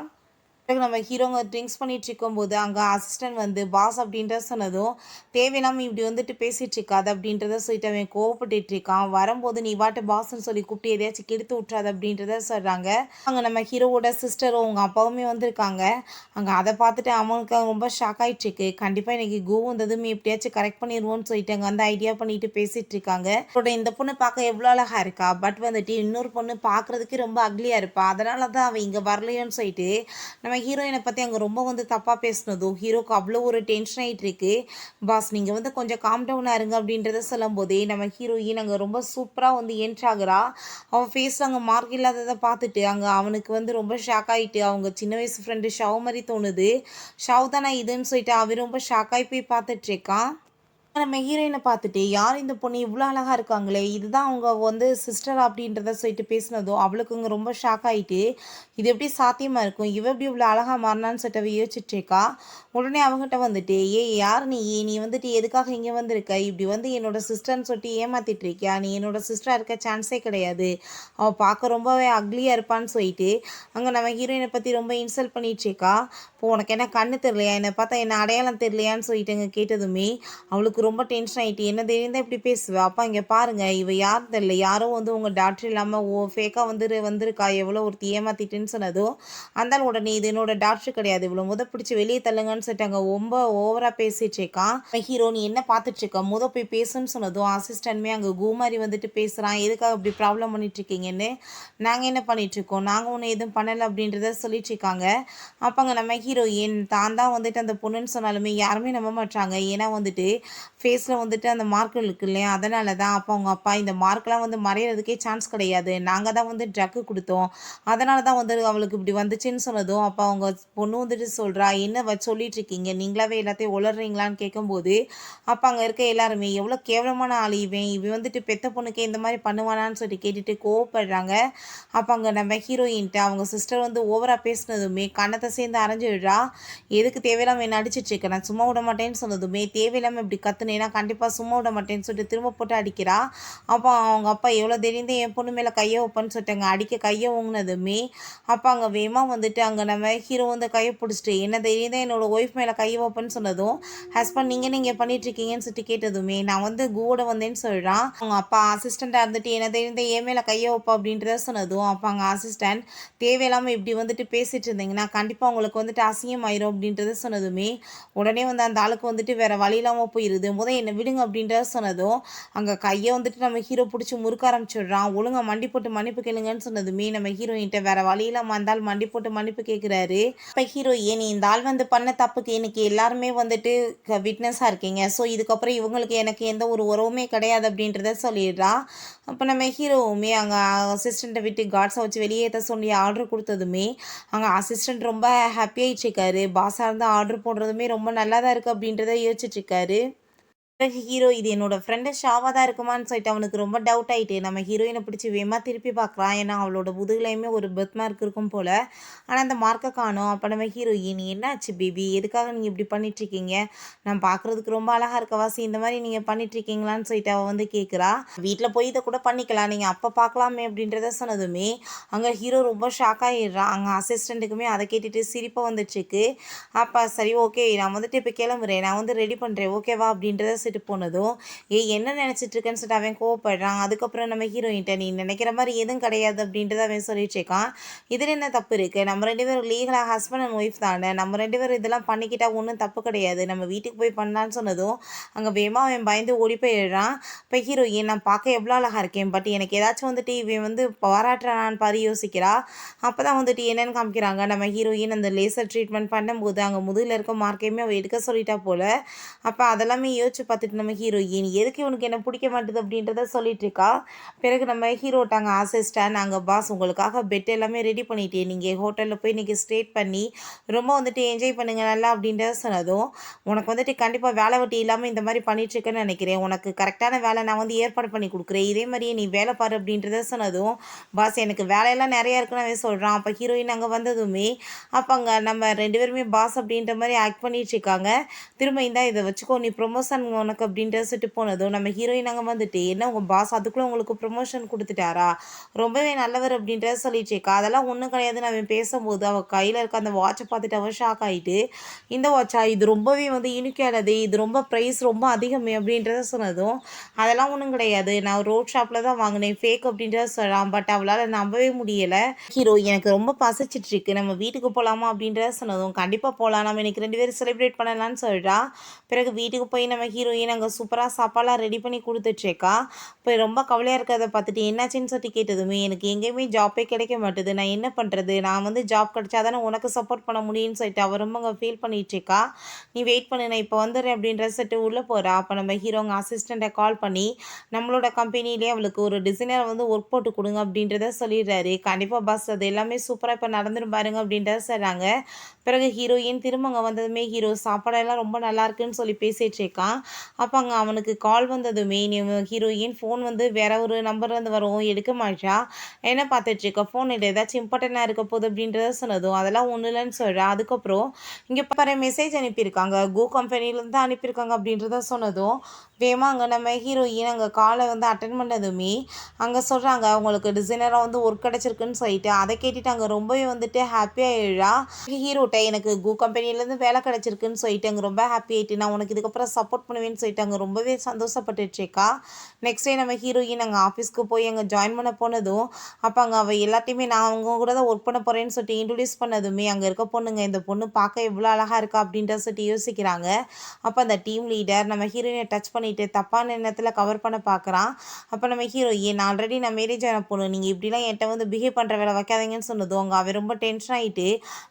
நம்ம ஹீரோங்க ட்ரிங்க்ஸ் பண்ணிட்டு இருக்கும்போது அங்கே அசிஸ்டன்ட் வந்து பாஸ் அப்படின்ற சொன்னதும் தேவையில்லாமல் இப்படி வந்துட்டு பேசிகிட்டு இருக்காது அப்படின்றத சொல்லிட்டு அவன் கோவப்பட்டு இருக்கான். வரும்போது நீ வாட்டு பாஸ்ன்னு சொல்லி கூப்பிட்டு எதையாச்சும் கெடுத்து விட்றாது அப்படின்றத சொல்கிறாங்க. அங்கே நம்ம ஹீரோவோட சிஸ்டரும் அவங்க அப்பாவுமே வந்திருக்காங்க. அங்கே அதை பார்த்துட்டு அவனுக்கு ரொம்ப ஷாக் ஆகிட்டுருக்கு. கண்டிப்பாக இன்றைக்கி கோ வந்ததுமே எப்படியாச்சும் கரெக்ட் பண்ணிடுவோன்னு சொல்லிட்டு அங்கே வந்து ஐடியா பண்ணிட்டு பேசிகிட்டு இருக்காங்க. இந்த பொண்ணு பார்க்க எவ்வளோ அழகாக இருக்கா, பட் வந்துட்டு இன்னொரு பொண்ணு பார்க்குறதுக்கு ரொம்ப அக்லியாக இருப்பா, அதனால தான் அவள் இங்கே வரலையோன்னு சொல்லிட்டு நம்ம ஹீரோயினை பற்றி அங்கே ரொம்ப வந்து தப்பாக பேசினதும் ஹீரோக்கு அவ்வளோ ஒரு டென்ஷன் ஆகிட்டு இருக்கு. பாஸ் நீங்கள் வந்து கொஞ்சம் காம் டவுனாக இருங்க அப்படின்றத சொல்லும் போதே நம்ம ஹீரோயின் அங்கே ரொம்ப சூப்பராக வந்து என்ட்ராகிறா. அவன் ஃபேஸில் அங்கே மார்க் இல்லாததை பார்த்துட்டு அங்கே அவனுக்கு வந்து ரொம்ப ஷாக் ஆகிட்டு அவங்க சின்ன வயசு ஃப்ரெண்டு ஷவ் மாதிரி தோணுது. ஷவ் தானே இதுன்னு சொல்லிட்டு அவன் ரொம்ப ஷாக் ஆகி போய் பார்த்துட்ருக்கான். நம்ம ஹீரோயினை பார்த்துட்டு யார் இந்த பொண்ணு இவ்வளோ அழகாக இருக்காங்களே, இதுதான் அவங்க வந்து சிஸ்டர் அப்படின்றத சொல்லிட்டு பேசினதும் அவளுக்கு இங்கே ரொம்ப ஷாக் ஆகிட்டு இது எப்படி சாத்தியமாக இருக்கும், இவ எப்படி இவ்வளோ அழகாக மாறினான்னு சொல்லிட்டு யோசிச்சுட்ருக்கா. உடனே அவங்ககிட்ட வந்துட்டு யார் நீ வந்துட்டு எதுக்காக இங்கே வந்திருக்க, இப்படி வந்து என்னோட சிஸ்டர்னு சொல்லிட்டு ஏமாத்திட்டு இருக்கியா, நீ என்னோட சிஸ்டராக இருக்க சான்ஸே கிடையாது, அவள் பார்க்க ரொம்பவே அக்லியாக இருப்பான்னு சொல்லிட்டு அங்கே நம்ம ஹீரோயினை பற்றி ரொம்ப இன்சல்ட் பண்ணிட்டுருக்கா. இப்போ உனக்கு என்ன கண்ணு தெரியலையா, என்னை பார்த்தா என்ன அடையாளம் தெரியலையான்னு சொல்லிட்டு அங்கே கேட்டதுமே அவளுக்கு ஹீரோவுக்கு ரொம்ப டென்ஷன் ஆயிட்டு, "என்ன தைரியம் தான் இப்படி பேசுவ? அப்பா இங்க பாருங்க, இவ யார் தெரியல. யாரோ வந்து உங்க டாக்டர் இல்லாம ஃபேக்கா வந்திருக்கா. எவ்வளோ ஒருத்தி ஏமாத்திட்டுன்னு" சொன்னதும், அந்த ஆள் உடனே, "இது என்னோட டாக்டர் கிடையாது. இவ்வளோ பிடிச்சு வெளிய தள்ளுங்கன்னு" சொல்லிட்டாங்க. ரொம்ப ஓவரா பேசிட்டு இருக்கான். ஹீரோ, "நீ என்ன பார்த்துட்டு இருக்க? போய் பேசுன்னு" சொன்னதும், அசிஸ்டன்ட்மே அங்க மாரி வந்துட்டு பேசுறான். "எதுக்காக இப்படி ப்ராப்ளம் பண்ணிட்டு இருக்கீங்கன்னு?" "நாங்க என்ன பண்ணிட்டு இருக்கோம்? நாங்க ஒண்ணும் எதுவும் பண்ணல" அப்படின்றத சொல்லிட்டு இருக்காங்க. அப்பங்க நம்ம ஹீரோயின் தான் தான் வந்துட்டு அந்த பொண்ணுன்னு சொன்னாலுமே யாருமே நம்ப மாட்றாங்க. ஏன்னா வந்துட்டு ஃபேஸ்ல வந்துட்டு அந்த மார்க் இருக்கு இல்லையா? அதனால தான். அப்ப அவங்க அப்பா, "இந்த மார்க்லாம் வந்து மறையறதுக்கே சான்ஸ் கிடையாது. நாங்க தான் வந்து ட்ரக் குடுத்தோம். அதனால தான் வந்து அவளுக்கு இப்படி வந்துச்சுன்னு" சொன்னதும், அப்ப அவங்க பொண்ணு வந்துட்டு சொல்றா, "என்ன சொல்லிட்டு இருக்கீங்க? நீங்களாவே எல்லாத்தையும் உளறுறீங்களான்னு" கேட்கும்போது, அப்ப அங்க இருக்க எல்லாருமே, "எவ்வளோ கேவலமான ஆளு இவன். இவன் வந்துட்டு பெத்த பொண்ணுக்கே இந்த மாரி பண்ணுவானான்னு" சொல்லிட்டு கேட்டுட்டு கோவப்படுறாங்க. அப்ப அங்க நம்ம ஹீரோயின்ட்ட அவங்க சிஸ்டர் வந்து ஓவரா பேசினதுமே கன்னத்த சேர்ந்து அரைஞ்சு விடுறா. "எதுக்கு தேவையில்லாம என்ன அடிச்சிட்டு இருக்க? நான் சும்மா விட மாட்டேன்னு" சொன்னதுமே, "தேவையில்லாம இப்படி கத்துனேன்னா கண்டிப்பா சும்மா விட மாட்டேன்னு" சொல்லிட்டு திரும்ப போட்டு அடிக்கிறா. அப்போ அவங்க அப்பா, "எவ்வளோ தைரியம் தான் என் பொண்ணு மேல கைய வைப்பேன்னு" சொல்லிட்டாங்க. அடிக்க கைய ஓங்குனதுமே, அப்ப அங்க வேகமா வந்துட்டு அங்க நம்ம ஹீரோ வந்து கைய புடிச்சுட்டு, "என்ன தைரியம் தான் என்னோட ஒய்ஃப் மேல கைய வைப்பேன்னு" சொன்னதும், ஹஸ்பண்ட், "நீங்க என்ன இங்க பண்ணிட்டு இருக்கீங்கன்னு" சொல்லிட்டு கேட்டதுமே, "நான் வந்து கூட வந்தேன்னு" சொல்றான். அவங்க அப்பா அசிஸ்டன்ட்டா இருந்துட்டு, "என்ன தைரியம் தான் என் மேல கைய வைப்ப" அப்படின்றத சொன்னதும், அப்ப அங்க அசிஸ்டன்ட், "தேவையில்லாம இப்படி வந்துட்டு பேசிட்டு இருந்தீங்கன்னா, கண்டிப்பா உங்களுக்கு வந்துட்டு அசிங்கமாயிரும்" அப்படின்றத சொன்னதுமே, உடனே வந்து அந்த ஆளுக்கு வந்துட்டு வேற வழி இல்லாம போயிருது. "என்ன விடுங்க" அப்படின்றத சொன்னதும், அங்க கைய வந்துட்டு நம்ம ஹீரோ புடிச்சு முறுக்க ஆரம்பிச்சுடுறான். "ஒழுங்கா மண்டி போட்டு மன்னிப்பு கேளுங்கன்னு" சொன்னதுமே, நம்ம ஹீரோயின்ட்ட வேற வழி இல்லாம அந்த ஆள் மண்டி போட்டு மன்னிப்பு கேட்கிறாரு. அப்ப ஹீரோயின், "இந்த ஆள் வந்து பண்ண தப்புக்கு இன்னைக்கு எல்லாருமே வந்துட்டு விட்னஸா இருக்கீங்க. ஸோ இதுக்கப்புறம் இவங்களுக்கு எனக்கு எந்த ஒரு உறவுமே கிடையாது" அப்படின்றத சொல்லிடுறா. அப்ப நம்ம ஹீரோவுமே அங்க அசிஸ்டண்ட்ட விட்டு கார்ட்ஸ வச்சு வெளியேத்த சொல்லி ஆர்டர் குடுத்ததுமே, அங்க அசிஸ்டன்ட் ரொம்ப ஹாப்பி ஆயிட்டுருக்காரு. பாஸா இருந்து ஆர்டர் போடுறதுமே ரொம்ப நல்லா தான் இருக்கு அப்படின்றத யோசிச்சுட்டுருக்காரு. பிறகு ஹீரோ, "இது என்னோட ஃப்ரெண்டு ஷாவா தான் இருக்குமான்னு" சொல்லிட்டு அவனுக்கு ரொம்ப டவுட் ஆயிட்டு, நம்ம ஹீரோயின பிடிச்சு வேகமா திருப்பி பார்க்குறான். ஏன்னா அவளோட முதுகுலயுமே ஒரு பெர்த் மார்க் இருக்கும் போல. ஆனா அந்த மார்க்க காணோம். அப்ப நம்ம ஹீரோயின், "என்னாச்சு பேபி? எதுக்காக நீங்க இப்படி பண்ணிட்டுருக்கீங்க? நான் பார்க்குறதுக்கு ரொம்ப அழகா இருக்க வாசி. இந்த மாரி நீங்க பண்ணிட்டுருக்கீங்களான்னு" சொல்லிட்டு அவ வந்து கேட்குறா. "வீட்ல போய் இத கூட பண்ணிக்கலாம். நீங்க அப்ப பார்க்கலாமே" அப்படின்றத சொன்னதுமே, அங்க ஹீரோ ரொம்ப ஷாக் ஆயிடுறான். அங்க அசிஸ்டன்ட்டுக்குமே அத கேட்டுட்டு சிரிப்பு வந்துட்டுருக்கு. அப்ப, "சரி, ஓகே, நான் வந்துட்டு இப்ப கிளம்புறேன். நான் வந்து ரெடி பண்றேன். ஓகேவா?" அப்படின்றத சொல்லிட்டு போனதும், "ஏய், என்ன நினைச்சிட்டு இருக்கேன்னு" சொல்லிட்டு அவன் கோவப்படுறான். அதுக்கப்புறம் நம்ம ஹீரோயின்ட்ட, "நீ நினைக்கிற மாரி எதுவும் கிடையாது" அப்படின்றத அவன் சொல்லிட்டு இருக்கான். "இதுல என்ன தப்பு இருக்கு? நம்ம 2 பேரும் லீகலா ஹஸ்பண்ட் அண்ட் ஒய்ஃப் தானே. நம்ம 2 பேரும் இதெல்லாம் பண்ணிக்கிட்டா ஒண்ணும் தப்பு கிடையாது. நம்ம வீட்டுக்கு போய் பண்ணலான்னு" சொன்னதும், அங்க வேகமா அவன் பயந்து ஓடி போயிடுறான். இப்ப ஹீரோயின், "நான் பார்க்க எவ்வளோ அழகா இருக்கேன். பட் எனக்கு ஏதாச்சும் வந்துட்டு இவன் வந்து பாராட்டுறானான்னு பாரு" யோசிக்கிறா. அப்பதான் வந்துட்டு என்னன்னு காமிக்கிறாங்க. நம்ம ஹீரோயின் அந்த லேசர் ட்ரீட்மெண்ட் பண்ணும்போது, அங்க முதுகுல இருக்க மார்க்கையுமே அவ எடுக்க சொல்லிட்டா போல. அப்ப அதெல்லாமே யோசிச்சு பார்த்துட்டு நம்ம ஹீரோயின், "எதுக்கு இவனுக்கு என்ன பிடிக்க மாட்டுது" அப்படின்றத சொல்லிட்டு இருக்கா. பிறகு நம்ம ஹீரோட்டாங்க அசிஸ்டன்ட், "அங்க பாஸ் உங்களுக்காக பெட் எல்லாமே ரெடி பண்ணிட்டேன். நீங்க ஹோட்டல்ல போய் இன்னைக்கு ஸ்டே பண்ணி ரொம்ப வந்துட்டு என்ஜாய் பண்ணுங்க நல்லா" அப்படின்றத சொன்னதும், "உனக்கு வந்துட்டு கண்டிப்பா வேலை வெட்டி இல்லாம இந்த மாரி பண்ணிட்டு இருக்கேன்னு நினைக்கிறேன். உனக்கு கரெக்டான வேலை நான் வந்து ஏற்பாடு பண்ணி குடுக்குறேன். இதே மாரியே நீ வேலை பாரு" அப்படின்றத சொன்னதும், "பாஸ் எனக்கு வேலையெல்லாம் நெறைய இருக்குன்னு" அவன் சொல்றான். அப்ப ஹீரோயின் அங்க வந்ததுமே, அப்ப அங்க நம்ம 2 பேருமே பாஸ் அப்படின்ற மாரி ஆக்ட் பண்ணிட்டு இருக்காங்க. திரும்ப, "இந்தா இத வச்சுக்கோ, நீ ப்ரமோஷன் உனக்கு" அப்படின்ட்டு சொல்லிட்டு போனதும், நம்ம ஹீரோயின் அங்க வந்துட்டு, "என்ன உங்க பாஸ் அதுக்குள்ள உங்களுக்கு ப்ரமோஷன் குடுத்துட்டாரா? ரொம்பவே நல்லவர்" அப்படின்றத சொல்லிட்டு இருக்கா. "அதெல்லாம் ஒண்ணும் கிடையாதுன்னு" அவன் பேசும்போது, அவ கையில இருக்க அந்த வாட்ச பார்த்துட்டு அவ ஷாக் ஆயிட்டு, "இந்த வாட்சா? இது ரொம்பவே வந்து யூனிக்கானது. இது ரொம்ப பிரைஸ் ரொம்ப அதிகமே" அப்படின்றத சொன்னதும், "அதெல்லாம் ஒண்ணும் கிடையாது. நான் ரோட் ஷாப்ல தான் வாங்குனேன். ஃபேக்" அப்படின்றத சொல்றான். பட் அவளால நம்பவே முடியல. ஹீரோ, "எனக்கு ரொம்ப பசிச்சிட்டு இருக்கு. நம்ம வீட்டுக்கு போலாமா?" அப்படின்றத சொன்னதும், "கண்டிப்பா போலாம். நம்ம இன்னைக்கு 2 பேரும் செலிப்ரேட் பண்ணலாம்ன்னு" சொல்றா. பிறகு வீட்டுக்கு போய் நம்ம ஹீரோயின் அங்க சூப்பரா சாப்பாடுலாம் ரெடி பண்ணி குடுத்துட்ருக்கா. இப்ப ரொம்ப கவலையா இருக்கிறத பார்த்துட்டு, "என்னாச்சுன்னு?" சொல்லிட்டு கேட்டதுமே, "எனக்கு எங்கேயுமே ஜாப்பே கிடைக்க மாட்டுது. நான் என்ன பண்றது? நான் வந்து ஜாப் கிடைச்சா தானே உனக்கு சப்போர்ட் பண்ண முடியும்ன்னு" சொல்லிட்டு அவ ரொம்ப அங்க ஃபீல் பண்ணிட்டுருக்கா. "நீ வெயிட் பண்ணு, நான் இப்போ வந்துடுறேன்" அப்படின்றத சொல்லிட்டு உள்ள போறா. அப்ப நம்ம ஹீரோங்க அசிஸ்டண்ட்ட கால் பண்ணி, நம்மளோட கம்பெனிலேயே அவளுக்கு ஒரு டிசைனர் வந்து ஒர்க் போட்டு குடுங்க அப்படின்றத சொல்லிடுறாரு. "கண்டிப்பா பாஸ், அது எல்லாமே சூப்பரா இப்ப நடந்துரும் பாருங்க" அப்படின்றத சொல்றாங்க. பிறகு ஹீரோயின் திரும்ப அங்க வந்ததுமே, ஹீரோ சாப்பாடெல்லாம் ரொம்ப நல்லாயிருக்குன்னு சொல்லி பேசிட்டு இருக்கான். அப்ப அங்க அவனுக்கு கால் வந்ததுமே, ஹீரோயின் ஃபோன் வந்து வேற ஒரு நம்பர்லேருந்து வரவும் எடுக்க மாட்றா. "என்ன பார்த்துட்டு இருக்க? ஃபோன் எடு, ஏதாச்சும் இம்பார்ட்டன்ட்டா இருக்க போது" அப்படின்றத சொன்னதும், "அதெல்லாம் ஒண்ணும் இல்லன்னு" சொல்றா. அதுக்கப்புறம், "இங்க பாரு, மெசேஜ் அனுப்பியிருக்காங்க. கம்பெனிலேருந்து தான் அனுப்பியிருக்காங்க" அப்படின்றத சொன்னதும், வேகமா அங்க நம்ம ஹீரோயின் அங்க கால வந்து அட்டெண்ட் பண்ணதுமே, அங்க சொல்றாங்க, "உங்களுக்கு டிசைனரா வந்து ஒர்க் கிடைச்சிருக்குன்னு" சொல்லிட்டு. அத கேட்டுட்டு அங்க ரொம்பவே வந்துட்டு ஹாப்பி ஆயிடுறா. ஹீரோட்ட, "எனக்கு கம்பெனிலேருந்து வேலை கிடைச்சிருக்குன்னு" சொல்லிட்டு அங்க ரொம்ப ஹாப்பி ஆயிட்டு, "நான் உனக்கு இதுக்கப்புறம் சப்போர்ட் பண்ணுவேன்னு" இருக்கேன்னு சொல்லிட்டு அங்கே ரொம்பவே சந்தோஷப்பட்டுட்ருக்கா. நெக்ஸ்ட் டே நம்ம ஹீரோயின் அங்கே ஆஃபீஸ்க்கு போய் அங்கே ஜாயின் பண்ண போனதும் அப்போ அங்கே அவள் எல்லாத்தையுமே நான் அவங்க கூட தான் ஒர்க் பண்ண போகிறேன்னு சொல்லிட்டு இன்ட்ரடியூஸ் பண்ணதுமே அங்கே இருக்க பொண்ணுங்க இந்த பொண்ணு பார்க்க எவ்வளோ அழகாக இருக்கா அப்படின்ற சொல்லிட்டு யோசிக்கிறாங்க. அப்போ அந்த டீம் லீடர் நம்ம ஹீரோயினை டச் பண்ணிவிட்டு தப்பான எண்ணத்தில் கவர் பண்ண பார்க்குறான். அப்போ நம்ம ஹீரோயின் ஆல்ரெடி நான் மேரேஜ் ஆன பொண்ணு, நீங்கள் இப்படிலாம் என்கிட்ட வந்து பிஹேவ் பண்ணுற வேலை வைக்காதீங்கன்னு சொன்னதும் அங்கே அவன் ரொம்ப டென்ஷன் ஆகிட்டு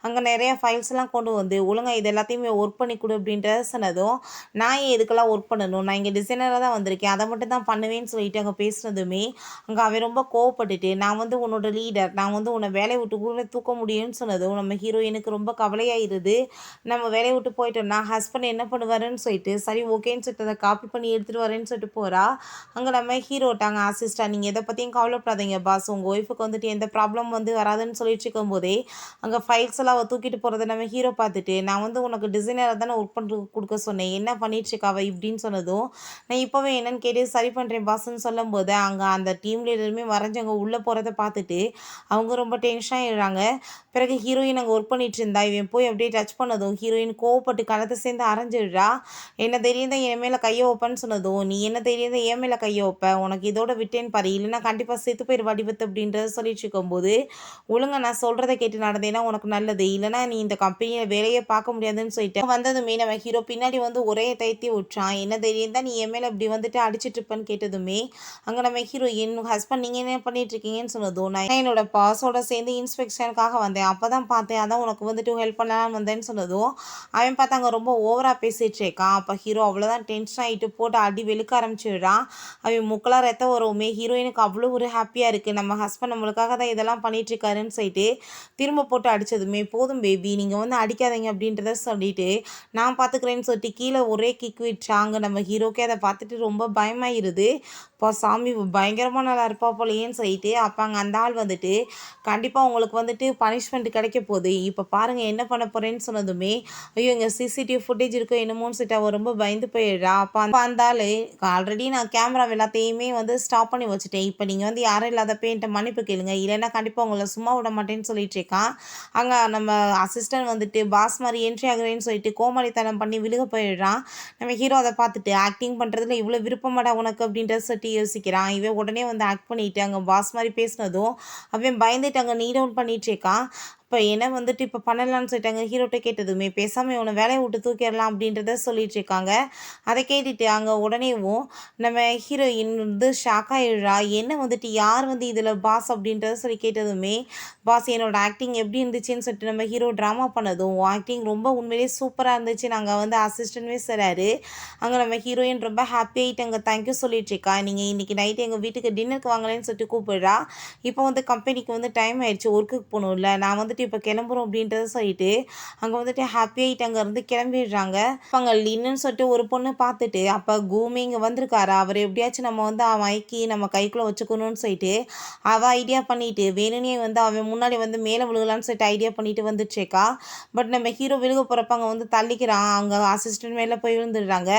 அங்கே நிறைய ஃபைல்ஸ்லாம் கொண்டு வந்து ஒழுங்காக இது எல்லாத்தையுமே ஒர்க் பண்ணி கொடு அப்படின்றத சொன்னதும் நான் ஏன் இதுக்கெல்லாம் ஒர்க் பண்ணணும், நான் இங்கே டிசைனராக தான் வந்திருக்கேன், அதை மட்டும் தான் பண்ணுவேன்னு சொல்லிட்டு அங்கே பேசுனதுமே அங்கே அவன் ரொம்ப கோவப்பட்டுட்டு நான் வந்து உன்னோட லீடர், நான் வந்து உன்னை வேலையை விட்டு கூட தூக்க முடியும்னு சொன்னதும் நம்ம ஹீரோயினுக்கு ரொம்ப கவலையாயிருது. நம்ம வேலையை விட்டு போயிட்டோம்னா ஹஸ்பண்ட் என்ன பண்ணுவாருன்னு சொல்லிட்டு சரி ஓகேன்னு சொல்லிட்டு அதை காப்பி பண்ணி எடுத்துகிட்டு வரேன்னு சொல்லிட்டு போகிறா. அங்கே நம்ம ஹீரோட்டாங்க அசிஸ்டன்ட் நீங்கள் எதை பற்றியும் கவலைப்படாதீங்க பாஸ், உங்கள் ஒய்ஃபுக்கு வந்துட்டு எந்த ப்ராப்ளம் வந்து வராதுன்னு சொல்லிட்டு இருக்கும்போதே அங்கே ஃபைல்ஸ் எல்லாம் அவள் தூக்கிட்டு போகிறத நம்ம ஹீரோ பார்த்துட்டு நான் வந்து உனக்கு டிசைனராக தானே ஒர்க் பண்ண கொடுக்க சொன்னேன், என்ன பண்ணிட்டு இருக்காவ இப்படின்னு சொன்னதும் நான் இப்போவே என்னன்னு கேட்டு சரி பண்ணுறேன் பாஸ்ன்னு சொல்லும்போது அங்கே அந்த டீம் லீடருமே வரைஞ்சவங்க உள்ளே போகிறத பார்த்துட்டு அவங்க ரொம்ப டென்ஷனாக எழுறாங்க. பிறகு ஹீரோயின் அங்கே ஒர்க் பண்ணிட்டு இருந்தா இவன் போய் அப்படியே டச் பண்ணதும் ஹீரோயின் கோவப்பட்டு கலத்தை சேர்ந்து அரைஞ்சிடுறா. என்ன தைரியம் தான் என் மேலே கையை வைப்பேன்னு சொன்னதும் நீ என்ன தைரியம் தான் என் மேலே கையை வைப்ப, உனக்கு இதோட விட்டேன்னு பாரு, இல்லைன்னா கண்டிப்பாக செத்து போயிரு வடிவத்து அப்படின்றத சொல்லிட்டு இருக்கும்போது ஒழுங்கா நான் சொல்கிறத கேட்டு நடந்தேன்னா உனக்கு நல்லது, இல்லைனா நீ இந்த கம்பெனியில் வேலையே பார்க்க முடியாதுன்னு சொல்லிட்டு வந்ததுமே நம்ம ஹீரோ பின்னாடி வந்து ஒரே தைத்தி விட்டுறான். என்ன தைரியம் தான் நீ என் மேலே இப்படி வந்துட்டு அடிச்சிட்டு இருப்பேன்னு கேட்டதுமே அங்கே நம்ம ஹீரோயின் ஹஸ்பண்ட் நீங்கள் என்ன பண்ணிட்டு இருக்கீங்கன்னு சொன்னதும் நான் என்னோட பாஸோட சேர்ந்து இன்ஸ்பெக்ஷனுக்காக வந்தேன், அப்போ தான் பார்த்தேன், அதான் உனக்கு வந்துட்டு ஹெல்ப் பண்ணலான்னு வந்தேன்னு சொன்னதும் அவன் பார்த்தா அங்கே ரொம்ப ஓவராக பேசிகிட்டு இருக்கான். அப்போ ஹீரோ அவ்வளோதான் டென்ஷன் ஆகிட்டு போட்டு அடி வெளுக்க ஆரம்பிச்சிடுறான். அவன் முக்கெல்லாம் ரத்த வருமே ஹீரோயினுக்கு அவ்வளோ ஒரு ஹாப்பியாக இருக்குது, நம்ம ஹஸ்பண்ட் நம்மளுக்காக தான் இதெல்லாம் பண்ணிட்டு இருக்காருன்னு சொல்லிட்டு திரும்ப போட்டு அடித்ததுமே போதும் பேபி நீங்கள் வந்து அடிக்காதீங்க அப்படின்றத சொல்லிட்டு நான் பார்த்துக்கிறேன்னு சொல்லிட்டு கீழே ஒரே கிக் விட்டாங்க. நம்ம ஹீரோக்கே அதை பார்த்துட்டு ரொம்ப பயமாயிருது. இப்போ சாமி பயங்கரமாக நல்லா இருப்பா போலையேன்னு சொல்லிட்டு அப்போ அங்கே அந்த ஆள் வந்துட்டு கண்டிப்பாக உங்களுக்கு வந்துட்டு பனிஷ்மெண்ட் கிடைக்க போகுது, இப்போ பாருங்கள் என்ன பண்ண போகிறேன்னு சொன்னதுமே ஐயோ இங்கே சிசிடிவி ஃபுட்டேஜ் இருக்கோ என்னமோன்னு சொல்லிட்டு அவள் ரொம்ப பயந்து போயிடுறா. அப்போ அந்த ஆள் ஆல்ரெடி நான் கேமரா எல்லாத்தையுமே வந்து ஸ்டாப் பண்ணி வச்சுட்டேன், இப்போ நீங்கள் வந்து யாரும் இல்லாதப்ப என்கிட்ட மன்னிப்பு கேளுங்க, இல்லைன்னா கண்டிப்பாக உங்களை சும்மா விட மாட்டேன்னு சொல்லிட்டு இருக்கான். அங்கே நம்ம அசிஸ்டன்ட் வந்துட்டு பாஸ் மாதிரி என்ட்ரி ஆகுறேன்னு சொல்லிட்டு கோமாளித்தனம் பண்ணி விழுக போயிடுறான். நம்ம ஹீரோ அதை பார்த்துட்டு ஆக்டிங் பண்ணுறதுல இவ்வளோ விருப்பமாடா உனக்கு அப்படின்றத சொல்லிட்டு யோசிக்கிறான். இவன் உடனே வந்து ஆக்ட் பண்ணிட்டு அங்கே பாஸ் மாதிரி பேசினதும் அவன் பயந்துட்டு அங்கே நீ டவுன் பண்ணிட்டு இருக்கான். இப்போ என்ன வந்துட்டு இப்போ பண்ணலான்னு சொல்லிட்டாங்க. ஹீரோட்ட கேட்டதுமே பேசாமல் இவனை வேலையை விட்டு தூக்கிடலாம் அப்படின்றத சொல்லிட்டு இருக்காங்க. அதை கேட்டுட்டு அங்கே உடனேவும் நம்ம ஹீரோயின் வந்து ஷாக் ஆகிடுறா. என்ன வந்துட்டு யார் வந்து இதில் பாஸ் அப்படின்றத சொல்லி கேட்டதுமே பாஸ் என்னோட ஆக்டிங் எப்படி இருந்துச்சுன்னு சொல்லிட்டு நம்ம ஹீரோ ட்ராமா பண்ணதும் ஆக்டிங் ரொம்ப உண்மையிலேயே சூப்பராக இருந்துச்சு, நாங்கள் வந்து அசிஸ்டன்ட்மே சொல்கிறாரு. அங்கே நம்ம ஹீரோயின் ரொம்ப ஹாப்பி ஆகிட்டு அங்கே தேங்க்யூ சொல்லிட்டு இருக்கா. நீங்கள் இன்றைக்கி நைட்டு எங்கள் வீட்டுக்கு டின்னருக்கு வாங்கலேன்னு சொல்லிட்டு கூப்பிடுறா. இப்போ வந்து கம்பெனிக்கு வந்து டைம் ஆயிடுச்சு, ஒர்க்குக்கு போகணும்ல, நான் வந்துட்டு இப்போ கிளம்புறோம் அப்படின்றத சொல்லிட்டு அங்கே வந்துட்டு ஹாப்பியாகிட்டு அங்கேருந்து கிளம்பிடுறாங்க. அங்கே லின்னு சொல்லிட்டு ஒரு பொண்ணு பார்த்துட்டு அப்போ கூமி இங்கே வந்திருக்காரா, அவர் எப்படியாச்சும் நம்ம வந்து மயக்கி நம்ம கைக்குள்ளே வச்சுக்கணும்னு சொல்லிட்டு அவள் ஐடியா பண்ணிட்டு வேணும்னே வந்து அவன் முன்னாடி வந்து மேலே விழுகலான்னு சொல்லிட்டு ஐடியா பண்ணிட்டு வந்துட்டுருக்கா. பட் நம்ம ஹீரோ விழுக போகிறப்ப அங்கே வந்து தள்ளிக்கிறான். அங்கே அசிஸ்டன்ட் மேலே போய் விழுந்துடுறாங்க.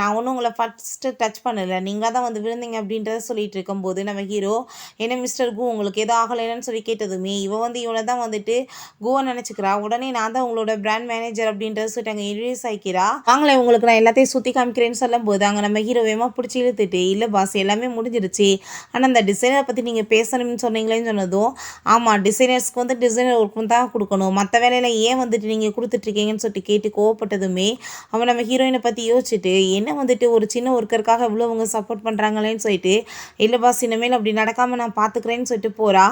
நான் ஒன்றும் உங்களை ஃபஸ்ட்டு டச் பண்ணலை, நீங்கள் தான் வந்து விழுந்தீங்க அப்படின்றத சொல்லிட்டு இருக்கும்போது நம்ம ஹீரோ என்ன மிஸ்டர் கூ உங்களுக்கு எதுவும் ஆகலைன்னு சொல்லி கேட்டதுமே இவன் வந்து இவனை தான் வந்துட்டு கூவா நினச்சிக்கிறா. உடனே நான் தான் உங்களோட பிராண்ட் மேனேஜர் அப்படின்றத சொல்லிட்டு அங்கே இன்ட்ரடியூஸ் ஆகிக்கிறா. வாங்களே உங்களுக்கு நான் எல்லாத்தையும் சுற்றி காமிக்கிறேன்னு சொல்லும் போது அங்கே நம்ம ஹீரோ வேகமாக பிடிச்சி இழுத்துட்டு இல்லை பாஸ் எல்லாமே முடிஞ்சிருச்சு, ஆனால் அந்த டிசைனரை பற்றி நீங்கள் பேசணும்னு சொன்னீங்களேன்னு சொன்னதும் ஆமாம் டிசைனர்ஸ்க்கு வந்து டிசைனர் ஒர்க்கும் தான் கொடுக்கணும், மற்ற வேலையில் ஏன் வந்துட்டு நீங்கள் கொடுத்துட்ருக்கீங்கன்னு சொல்லிட்டு கேட்டு கோவப்பட்டதுமே அவன் நம்ம ஹீரோயினை பற்றி யோசிச்சுட்டு என்ன வந்துட்டு ஒரு சின்ன ஒர்க்கருக்காக இவ்வளோ அவங்க சப்போர்ட் பண்ணுறாங்களேன்னு சொல்லிட்டு இல்லை பாஸ் இனிமேல் அப்படி நடக்காமல் நான் பார்த்துக்கிறேன்னு சொல்லிட்டு போகிறா.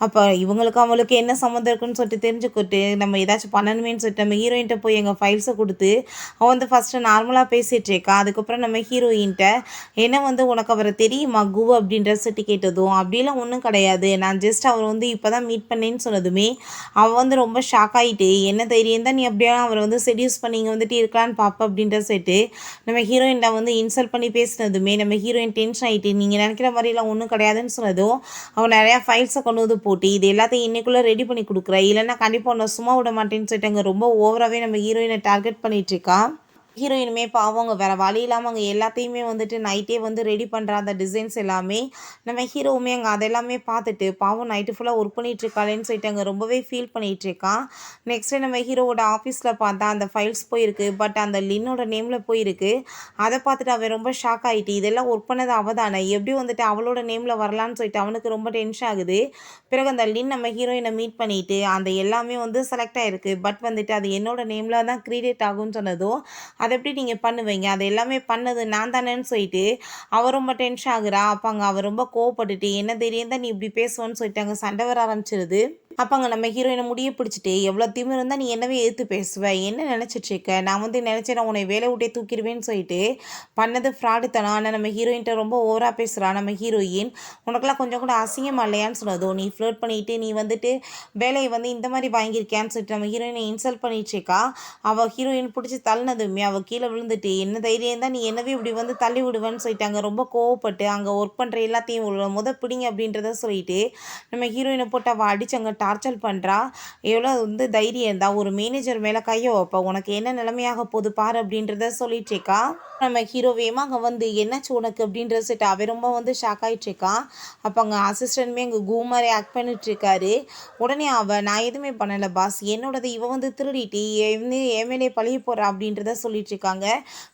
அப்போ இவங்களுக்கு அவங்களுக்கு என்ன சம்மந்தம் இருக்குன்னு சொல்லிட்டு தெரிஞ்சுக்கிட்டு நம்ம ஏதாச்சும் பண்ணணுமேன்னு சொல்லிட்டு நம்ம ஹீரோயின்ட்ட போய் எங்கள் ஃபைல்ஸை கொடுத்து அவன் வந்து ஃபஸ்ட்டு நார்மலாக பேசிகிட்டு இருக்கா. அதுக்கப்புறம் நம்ம ஹீரோயின்ட்ட என்ன வந்து உனக்கு அவரை தெரியுமா கூ அப்படின்ற சொல்லிட்டு கேட்டதும் அப்படிலாம் ஒன்றும் கிடையாது, நான் ஜஸ்ட் அவர் வந்து இப்போ தான் மீட் பண்ணேன்னு சொன்னதுமே அவள் வந்து ரொம்ப ஷாக் ஆகிட்டு என்ன தைரியம் தான் நீ அப்படியே அவரை வந்து செடியூஸ் பண்ணி இங்கே வந்துட்டு இருக்கலான்னு பார்ப்ப அப்படின்ற சொல்லிட்டு நம்ம ஹீரோயின்ட்ட வந்து இன்சல்ட் பண்ணி பேசினதுமே நம்ம ஹீரோயின் டென்ஷன் ஆகிட்டு நீங்கள் நினைக்கிற மாதிரிலாம் ஒன்றும் கிடையாதுன்னு சொன்னதும் அவன் நிறையா ஃபைல்ஸை கொண்டு வந்து போட்டு இது எல்லாத்தையும் இன்னைக்குள்ளே ரெடி பண்ணி கொடுக்குற, இல்லைன்னா கண்டிப்பாக ஒன்று சும்மா விட மாட்டேன்னு சொல்லிட்டு அங்கே ரொம்ப ஓவராகவே நம்ம ஹீரோயினை டார்கெட் பண்ணிகிட்ருக்கா. ஹீரோயினுமே பாவம் அவங்க வேறு வழி இல்லாமல் அங்கே எல்லாத்தையுமே வந்துட்டு நைட்டே வந்து ரெடி பண்ணுற அந்த டிசைன்ஸ் எல்லாமே நம்ம ஹீரோவுமே அங்கே அதெல்லாமே பார்த்துட்டு பாவம் நைட்டு ஃபுல்லாக ஒர்க் பண்ணிகிட்ருக்காளேன்னு சொல்லிட்டு அங்கே ரொம்பவே ஃபீல் பண்ணிகிட்ருக்கான். நெக்ஸ்ட்டு நம்ம ஹீரோவோட ஆஃபீஸில் பார்த்தா அந்த ஃபைல்ஸ் போயிருக்கு. பட் அந்த லின்னோட நேமில் போயிருக்கு. அதை பார்த்துட்டு அவன் ரொம்ப ஷாக் ஆகிட்டு இதெல்லாம் ஒர்க் பண்ணது அவள் தானே எப்படி வந்துட்டு அவளோட நேமில் வரலான்னு சொல்லிட்டு அவனுக்கு ரொம்ப டென்ஷன் ஆகுது. பிறகு அந்த லின் நம்ம ஹீரோயினை மீட் பண்ணிவிட்டு அந்த எல்லாமே வந்து செலக்ட் ஆகிருக்கு. பட் வந்துட்டு அது என்னோட நேமில் தான் க்ரியேட் ஆகும்னு சொன்னதும் அதை எப்படி நீங்கள் பண்ணுவீங்க அது எல்லாமே பண்ணது நான் தானேன்னு சொல்லிட்டு அவள் ரொம்ப டென்ஷன் ஆகுறா. அப்பாங்க அவள் ரொம்ப கோவப்பட்டுட்டு என்ன தெரியும் தான் நீ இப்படி பேசுவோன்னு சொல்லிட்டு அங்கே சண்டை வர ஆரம்பிச்சிருது. அப்பாங்க நம்ம ஹீரோயினை முடிய பிடிச்சிட்டு எவ்வளோ திமிரு இருந்தால் நீ என்னவே எதிர்த்து பேசுவ என்ன நினச்சிட்டு இருக்க நான் வந்து நினச்சேன் உன்னை வேலை விட்டே தூக்கிடுவேன்னு சொல்லிட்டு பண்ணது ஃப்ராடுத்தனம். ஆனால் நம்ம ஹீரோயின்ட்ட ரொம்ப ஓவராக பேசுகிறா நம்ம ஹீரோயின். உனக்கெல்லாம் கொஞ்சம் கூட அசிங்கமா இல்லையான்னு சொன்னதோ நீ ஃப்ளர்ட் பண்ணிட்டு நீ வந்துட்டு வேலையை வந்து இந்த மாதிரி வாங்கியிருக்கியான்னு சொல்லிட்டு நம்ம ஹீரோயினை இன்சல்ட் பண்ணிட்டுருக்கா. அவள் ஹீரோயின் பிடிச்சி தள்ளினதுமே அவள் கீழே விழுந்துட்டு என்ன தைரியம் தான் நீ என்னவே இப்படி வந்து தள்ளி விடுவேன்னு சொல்லிட்டு அங்கே ரொம்ப கோவப்பட்டு அங்கே ஒர்க் பண்ணுற எல்லாத்தையும் பிடிங்க அப்படின்றத சொல்லிட்டு நம்ம ஹீரோயினை போட்டு அவள் அடிச்சு அங்கே டார்ச்சர் பண்ணுறா. எவ்வளோ வந்து தைரியம் இருந்தால் ஒரு மேனேஜர் மேலே கையை வைப்பா உனக்கு என்ன நிலைமையாக போகுது பாரு அப்படின்றத சொல்லிட்டுருக்கா. நம்ம ஹீரோ வேமா அங்கே வந்து என்னாச்சு உனக்கு அப்படின்றத சொல்லிட்டு அவன் ரொம்ப வந்து ஷாக் ஆகிட்டுருக்கான். அப்போ அங்கே அசிஸ்டன்ட்மே அங்கே கூமாரி ஆக்ட் பண்ணிட்டுருக்காரு. உடனே அவள் நான் எதுவுமே பண்ணலை பாஸ் என்னோடது இவன் வந்து திருடிட்டு வந்து என் மேலே பழிய போகிறா அப்படின்றத சொல்லிட்டு இருக்காங்க.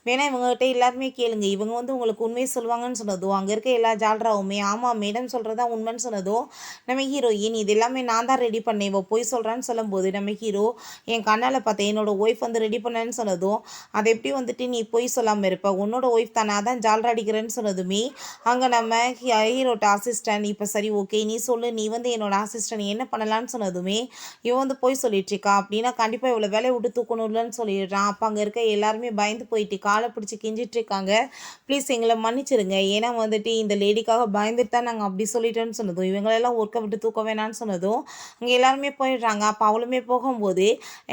வேணா இவங்ககிட்ட எல்லாருமே கேளுங்க இவங்க வந்து உங்களுக்கு உண்மையை சொல்லுவாங்கன்னு சொன்னதும் அங்கே இருக்க எல்லா ஜால்ராவுமே ஆமாம் மேடம் சொல்கிறதா உண்மைன்னு சொன்னதும் நம்ம ஹீரோயின் இது எல்லாமே நான் தான் ரெடி பண்ணேன் இவள் போய் சொல்கிறான்னு சொல்லும்போது நம்ம ஹீரோ என் கண்ணால் பார்த்தேன் என்னோட ஒய்ஃப் வந்து ரெடி பண்ணேன்னு சொன்னதும் அதை எப்படி வந்துட்டு நீ போய் சொல்லாமல் இருப்ப உன்னோட ஒய்ஃப் தானே அதான் ஜால்ரா அடிக்கிறேன்னு சொன்னதுமே அங்கே நம்ம ஹீரோட்ட அசிஸ்டன்ட் இப்போ சரி ஓகே நீ சொல்லு நீ வந்து என்னோட அசிஸ்டன்ட் என்ன பண்ணலான்னு சொன்னதுமே இவன் வந்து போய் சொல்லிட்டுருக்கா அப்படின்னா கண்டிப்பாக இவ்வளோ வேலையை விட்டு தூக்கணும்லன்னு சொல்லிடுறான். அப்போ அங்கே இருக்க எல்லாருமே பயந்து போயிட்டு காலை பிடிச்சி கெஞ்சிட்டு இருக்காங்க ப்ளீஸ் எங்களை மன்னிச்சிருங்க ஏன்னா வந்துட்டு இந்த லேடிக்காக பயந்துட்டு தான் நாங்கள் அப்படி சொல்லிட்டோன்னு சொன்னதும் இவங்களெல்லாம் ஒர்க்கை விட்டு தூக்க வேணான்னு சொன்னதும் அங்கே எல்லாருமே போயிடுறாங்க. அப்போ அவளுமே போகும்போது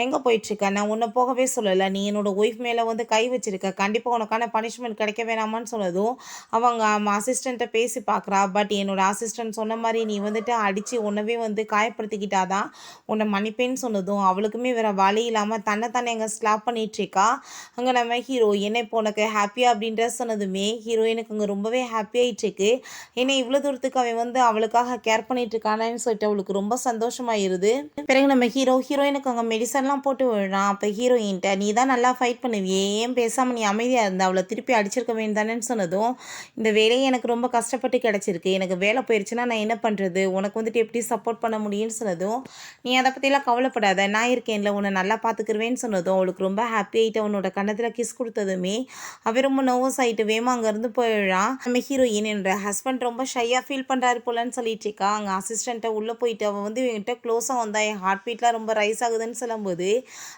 எங்கே போயிட்டுருக்க நான் உன்னை போகவே சொல்லலை நீ என்னோட ஒய்ஃப் மேலே வந்து கை வச்சிருக்க கண்டிப்பாக உனக்கான பனிஷ்மெண்ட் கிடைக்க வேணாமான்னு சொன்னதும் அவங்க அசிஸ்டண்ட்டை பேசி பார்க்குறா. பட் என்னோட அசிஸ்டன்ட் சொன்ன மாதிரி நீ வந்துட்டு அடித்து உன்னவே வந்து காயப்படுத்திக்கிட்டாதான் உன்னை மன்னிப்பேன்னு சொன்னதும் அவளுக்குமே வேறு வழி இல்லாமல் தன்னை எங்கே ஸ்லாப் பண்ணிகிட்ருக்கா. அங்கே நம்ம ஹீரோ என்ன இப்போ உனக்கு ஹாப்பியா அப்படின்ற சொன்னதுமே ஹீரோயினுக்கு அங்கே ரொம்பவே ஹாப்பியாகிட்டுருக்கு. ஏன்னா இவ்வளோ தூரத்துக்கு அவன் வந்து அவளுக்காக கேர் பண்ணிட்டு இருக்கானேன்னு சொல்லிட்டு அவளுக்கு ரொம்ப சந்தோஷமாயிருது. பிறகு நம்ம ஹீரோயினுக்கு அங்கே மெடிசன்லாம் போட்டு விடுறான். அப்போ ஹீரோயின்ட்ட நீ தான் நல்லா ஃபைட் பண்ணுவியே ஏன் பேசாமல் நீ அமைதியாக இருந்த அவளை திருப்பி அடிச்சிருக்க வேண்டானேன்னு சொன்னதும் இந்த வேலையை எனக்கு ரொம்ப கஷ்டப்பட்டு கிடச்சிருக்கு எனக்கு வேலை போயிடுச்சுன்னா நான் என்ன பண்ணுறது உனக்கு வந்துட்டு எப்படி சப்போர்ட் பண்ண முடியும்னு சொன்னதும் நீ அதை பற்றிலாம் கவலைப்படாத நான் இருக்கேன்ல உன்னை நல்லா பார்த்துக்குருவேன்னு சொன்னதும் அவளுக்கு ரொம்ப ஹாப்பி ஆகிட்டு அவனோட கண்ணத்தில் கிஸ் கொடுத்ததுமே அவன் ரொம்ப நர்வஸ் ஆகிட்டு வேமா அங்கேருந்து போயிடுறான். நம்ம ஹீரோயின் என்னோட ஹஸ்பண்ட் ரொம்ப ஷையாக ஃபீல் பண்ணுறாரு போலன்னு சொல்லிட்டு இருக்கா. அங்கே அசிஸ்டண்ட்டை உள்ளே போயிட்டு அவள் வந்து என்கிட்ட க்ளோஸாக வந்தா என் ஹார்ட் பீட்லாம் ரொம்ப ரைஸ் ஆகுதுன்னு சொல்லும்போது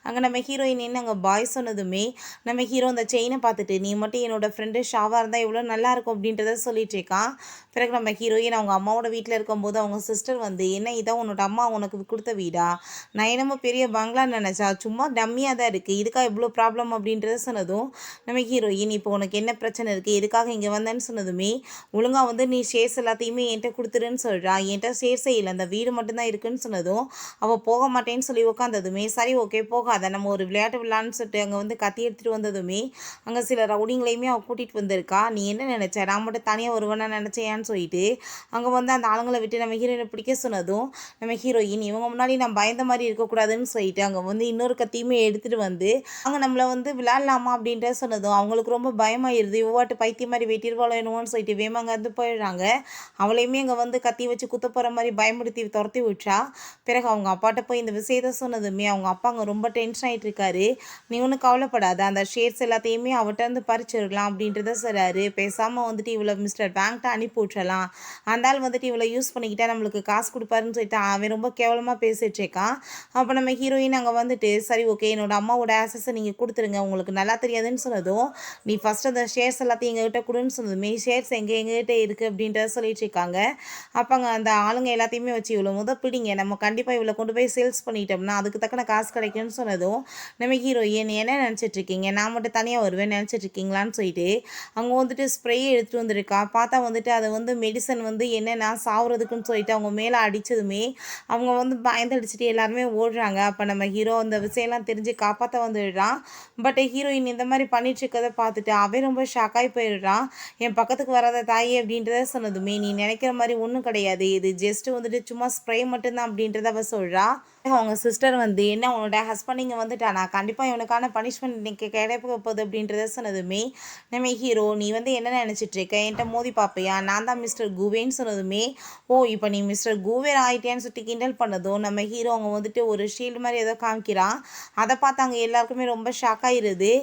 அங்கே நம்ம ஹீரோயின் அங்கே பாய் சொன்னதுமே நம்ம ஹீரோ அந்த செயினை பார்த்துட்டு நீ மட்டும் என்னோட ஃப்ரெண்டு ஷாவாக இருந்தால் எவ்வளோ நல்லாயிருக்கும் அப்படின்றத சொல்லிட்டு இருக்கான். பிறகு நம்ம ஹீரோயின் அவங்க அம்மாவோட வீட்டில் இருக்கும்போது அவங்க சிஸ்டர் வந்து என்ன இதான் உன்னோட அம்மா உனக்கு கொடுத்த வீடா நான் என்னமோ பெரிய பங்களான்னு நினச்சா சும்மா டம்மியாக தான் இருக்குது இதுக்காக இவ்வளோ ப்ராப்ளம் அப்படின்றத சொன்னதும் நம்ம ஹீரோயின் இப்போ உனக்கு என்ன பிரச்சனை இருக்குது எதுக்காக இங்கே வந்தேன்னு சொன்னதுமே ஒழுங்காக வந்து நீ ஷேர்ஸ் எல்லாத்தையுமே என்கிட்ட கொடுத்துருன்னு சொல்கிறா என்கிட்ட ஷேர்ஸே இல்லை அந்த வீடு மட்டும்தான் இருக்குன்னு சொன்னதும் அவள் போக மாட்டேன்னு சொல்லி உட்காந்ததுமே சரி ஓகே போகாத நம்ம ஒரு விளையாட்டு விளையான்னு சொல்லிட்டு அங்கே வந்து கத்தி எடுத்துகிட்டு வந்ததுமே அங்கே சில ரவுடிங்களையுமே அவள் கூட்டிகிட்டு வந்திருக்கா. நீ என்ன நினச்ச நான் மட்டும் தனியாக வருவேன்னு நினச்சேன்னு சொல்லிட்டு அங்கே வந்து அந்த ஆளுங்களை விட்டு நம்ம ஹீரோயினை பிடிக்க சொன்னதும் நம்ம ஹீரோயின் இவங்க முன்னாடி நான் பயந்த மாதிரி இருக்கக்கூடாதுன்னு சொல்லிட்டு அங்கே வந்து இன்னொரு கத்தியுமே எடுத்துகிட்டு வந்து அங்கே நம்மளை வந்து விளையாடலாமா அப்படின்ற சொன்னதும் அவங்களுக்கு ரொம்ப பயமாயிருது இவ்வாட்டு பைத்திய மாதிரி வெட்டிடுவாளோ என்னவோன்னு சொல்லிட்டு வேமா அங்கே வந்து போயிடுறாங்க. அவளையுமே அங்கே வந்து கத்தி வச்சு குத்த போகிற மாதிரி பயமுறுத்தி துரத்தி விட்டா. பிறகு அவங்க அப்பாட்ட போய் இந்த விஷயத்த சொன்னதுமே அவங்க அப்பா அங்கே ரொம்ப டென்ஷன் ஆகிட்டு இருக்காரு. நீ ஒன்றும் கவலைப்படாத அந்த ஷேர்ஸ் எல்லாத்தையுமே அவட்ட வந்து பறிச்சிடலாம் அப்படின்றத சொல்கிறாரு. பேசாமல் வந்துட்டு இவ்வளோ மிஸ்டர் பேங்க்ட்ட அனுப்பி விட்டுறலாம் அந்த ஆள் வந்துட்டு இவ்வளோ யூஸ் பண்ணிக்கிட்டா நம்மளுக்கு காசு கொடுப்பாருன்னு சொல்லிட்டு அவன் ரொம்ப கேவலமாக பேசிகிட்டு இருக்கான். அப்போ நம்ம ஹீரோயின் அங்கே வந்துட்டு சரி ஓகே என்னோட அம்மாவோட ஆசஸை நீங்கள் கொடுத்துருங்க உங்களுக்கு நல்லா தெரியாதுன்னு சொன்னதும் நீ ஃபஸ்ட்டு அந்த ஷேர்ஸ் எல்லாத்தையும் எங்ககிட்ட கொடுன்னு சொன்னதுமே ஷேர்ஸ் எங்ககிட்ட இருக்குது அப்படின்றத சொல்லிட்டு இருக்காங்க. அப்போ அங்கே அந்த ஆளுங்க எல்லாத்தையுமே வச்சு இவ்வளோ பிடிங்க சரிங்க நம்ம கண்டிப்பாக இவ்வளோ கொண்டு போய் சேல்ஸ் பண்ணிட்டோம்னா அதுக்கு தக்கன காசு கிடைக்கும்னு சொன்னதும் நம்ம ஹீரோயின் என்ன நினச்சிட்டு இருக்கீங்க, நான் மட்டும் தனியாக வருவேன் நினச்சிட்டு இருக்கீங்களான்னு சொல்லிட்டு அங்கே வந்துட்டு ஸ்ப்ரே எடுத்துகிட்டு வந்திருக்கா. பார்த்தா வந்துட்டு அது வந்து மெடிசன் வந்து என்னென்னா சாவுறதுக்குன்னு சொல்லிட்டு அவங்க மேலே அடித்ததுமே அவங்க வந்து பயந்து அடிச்சுட்டு எல்லாருமே ஓடுறாங்க. அப்போ நம்ம ஹீரோ அந்த விஷயம்லாம் தெரிஞ்சு காப்பாற்ற வந்துடுறான். பட் ஹீரோயின் இந்த மாதிரி பண்ணிட்டு இருக்கதை பார்த்துட்டு அவன் ரொம்ப ஷாக்காகி போயிடுறான். என் பக்கத்துக்கு வராத தாயே அப்படின்றத சொன்னதுமே நீ நினைக்கிற மாதிரி ஒன்றும் கிடையாது, இது ஜஸ்ட் வந்துட்டு சும்மா ஸ்ப்ரே மட்டும்தான் அப்படின்றத அவ சொல்கிறா. அவங்க சிஸ்டர் வந்து என்ன உன்னோட ஹஸ்பண்ட் இங்கே வந்துட்டானா, கண்டிப்பாக இவனுக்கான பனிஷ்மெண்ட் இன்னைக்கு கிடைக்க போகுது அப்படின்றத சொன்னதுமே நம்ம ஹீரோ நீ வந்து என்ன நினச்சிட்டு இருக்க, என்கிட்ட மோதி பார்ப்பையா, நான் தான் மிஸ்டர் கூவேன்னு சொன்னதுமே ஓ இப்போ நீ மிஸ்டர் கூவேர் ஆகிட்டேன்னு சொல்லிட்டு கிண்டல் பண்ணதும் நம்ம ஹீரோ அவங்க வந்துட்டு ஒரு ஷீல்டு மாதிரி ஏதோ காமிக்கிறான். அதை பார்த்து அங்கே எல்லாருக்குமே ரொம்ப ஷாக் ஆகிடுது.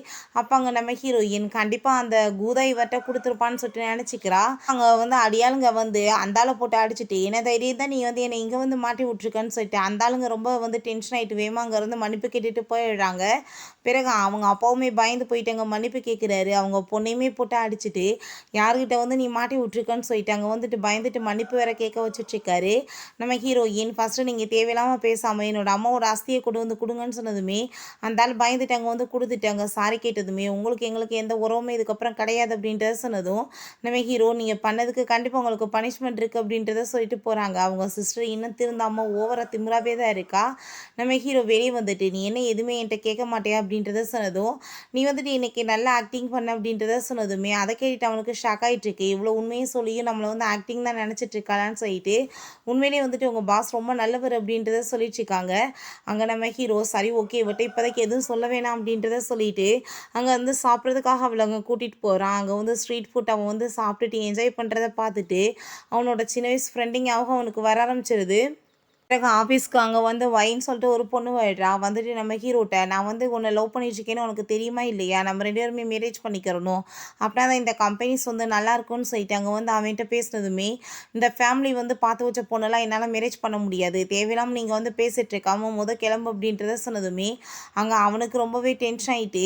அப்போ அங்கே நம்ம ஹீரோயின் கண்டிப்பாக அந்த கூதை இவர்கிட்ட கொடுத்துருப்பான்னு சொல்லிட்டு நினச்சிக்கிறா. அங்கே வந்து அடியாளுங்க வந்து அந்த ஆளை போட்டு அடிச்சுட்டு என்ன தைரியம் தான் நீ வந்து என்னை இங்கே வந்து மாட்டி விட்ருக்கன்னு சொல்லிட்டு அந்த ஆளுங்க ரொம்ப வந்து டென்ஷன் ஆகிட்டு வேமா அங்கேருந்து மன்னிப்பு கேட்டுட்டு போயிடுறாங்க. பிறகு அவங்க அப்பாவுமே பயந்து போயிட்டு அங்கே மன்னிப்பு கேட்குறாரு. அவங்க பொண்ணையுமே போட்டு அடிச்சுட்டு யார்கிட்ட வந்து நீ மாட்டி விட்ருக்கன்னு சொல்லிட்டு அங்கே வந்துட்டு பயந்துட்டு மன்னிப்பு வேற கேட்க வச்சுட்ருக்காரு. நம்ம ஹீரோயின் ஃபஸ்ட்டு நீங்கள் தேவையில்லாமல் பேசாமல் என்னோட அம்மாவோட அஸ்தியை கொண்டு வந்து கொடுங்கன்னு சொன்னதுமே அந்த ஆள் பயந்துட்டு அங்கே வந்து கொடுத்துட்டாங்க. சாரி கேட்டதுமே உங்களுக்கு எங்களுக்கு எந்த உறவுமே இதுக்கப்புறம் கிடையாது அப்படின்றத சொன்னதும் நம்ம ஹீரோ நீங்கள் பண்ணதுக்கு கண்டிப்பாக உங்களுக்கு பனிஷ்மெண்ட் இருக்குது அப்படின்றத சொல்லிட்டு போகிறாங்க. அவங்க சிஸ்டர் இன்னும் திருந்தாமல் ஓவராக திமிராவே தான் இருக்கா. நம்ம ஹீரோ வெளியே வந்துட்டு நீ என்ன எதுவுமே என்கிட்ட கேட்க மாட்டியா அப்படின்றத சொன்னதும் நீ வந்துட்டு இன்றைக்கி நல்லா ஆக்டிங் பண்ண அப்படின்றத சொன்னதுமே அதை கேட்டுட்டு அவனுக்கு ஷாக் ஆகிட்டுருக்கு. இவ்வளோ உண்மையை சொல்லியும் நம்மளை வந்து ஆக்டிங் தான் நினச்சிட்டு இருக்காளான்னு சொல்லிட்டு உண்மையிலேயே வந்துட்டு உங்கள் பாஸ் ரொம்ப நல்லவர் அப்படின்றத சொல்லிட்டு இருக்காங்க. அங்கே நம்ம ஹீரோ சரி ஓகே இவட்ட இப்போதைக்கு எதுவும் சொல்ல வேணாம் அப்படின்றத சொல்லிட்டு அங்கே வந்து சாப்பிட்றதுக்காக அவளை அங்கே கூட்டிகிட்டு போகிறான். அங்கே வந்து ஸ்ட்ரீட் ஃபுட் அவன் வந்து சாப்பிட்டுட்டு என்ஜாய் பண்ணுறத பார்த்துட்டு அவனோட சின்ன வயசு ஃப்ரெண்டிங் அவனுக்கு வர ஆரம்பிச்சிருது. பிறகு ஆஃபீஸ்க்கு அங்கே வந்து வைன்னு சொல்லிட்டு ஒரு பொண்ணு வருடா. வந்துட்டு நம்ம ஹீரோட்ட நான் வந்து உன்னை லவ் பண்ணிட்டுருக்கேன்னு உனக்கு தெரியுமா இல்லையா, நம்ம 2 பேருமே மேரேஜ் பண்ணிக்கிறணும், அப்படின்னா தான் இந்த கம்பெனிஸ் வந்து நல்லாயிருக்கும்னு சொல்லிட்டு அங்கே வந்து அவன்கிட்ட பேசினதுமே இந்த ஃபேமிலி வந்து பார்த்து வச்ச பொண்ணெல்லாம் என்னால் மேரேஜ் பண்ண முடியாது, தேவையில்லாமல் நீங்கள் வந்து பேசிகிட்டு இருக்காமல் கிளம்பு அப்படின்றத சொன்னதுமே அங்கே அவனுக்கு ரொம்பவே டென்ஷன் ஆகிட்டு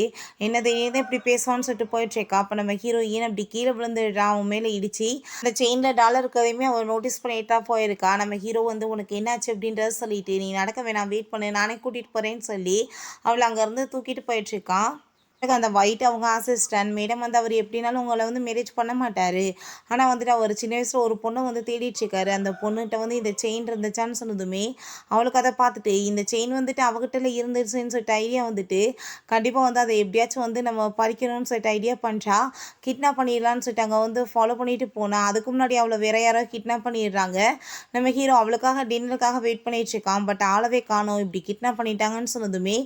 என்னதை ஏதோ இப்படி பேசுவான்னு சொல்லிட்டு போயிட்டுருக்கா. அப்போ நம்ம ஹீரோயின் அப்படி கீழே விழுந்துடுறா. அவன் மேலே இடிச்சு அந்த செயினில் டாலர் இருக்கிறதையுமே அவன் நோட்டீஸ் பண்ணிட்டு தான் போயிருக்கா. நம்ம ஹீரோ வந்து உனக்கு என்னாச்சு அப்படின்றத சொல்லிட்டு நீ நடக்க வேணாம் வெயிட் பண்ணு நானே கூட்டிகிட்டு போகிறேன்னு சொல்லி அவளை அங்கேருந்து தூக்கிட்டு போயிட்டுருக்கான். அந்த ஒயிட் அவங்க அசிஸ்டன்ட் மேடம் வந்து அவர் எப்படினாலும் உங்களை வந்து மேரேஜ் பண்ண மாட்டார், ஆனால் வந்துட்டு அவர் சின்ன வயசில் ஒரு பொண்ணை வந்து தேடிட்டுருக்காரு. அந்த பொண்ணுகிட்ட வந்து இந்த செயின் இருந்துச்சான்னு சொன்னதுமே அவளுக்கு அதை பார்த்துட்டு இந்த செயின் வந்துட்டு அவகிட்ட இருந்துச்சுன்னு சொல்லிட்டு ஐடியா வந்துட்டு கண்டிப்பாக வந்து அதை எப்படியாச்சும் வந்து நம்ம பறிக்கணும்னு சொல்லிட்டு ஐடியா பண்ணுறா. கிட்னாப் பண்ணிடலான்னு சொல்லிட்டு அங்கே வந்து ஃபாலோ பண்ணிட்டு போனா அதுக்கு முன்னாடி அவளை வேற யாரோ கிட்னாப் பண்ணிடுறாங்க. நம்ம ஹீரோ அவளுக்காக டின்னருக்காக வெயிட் பண்ணிட்டு இருக்கான். பட் ஆளவே காணோம், இப்படி கிட்னாப் பண்ணிட்டாங்கன்னு சொன்னதுமே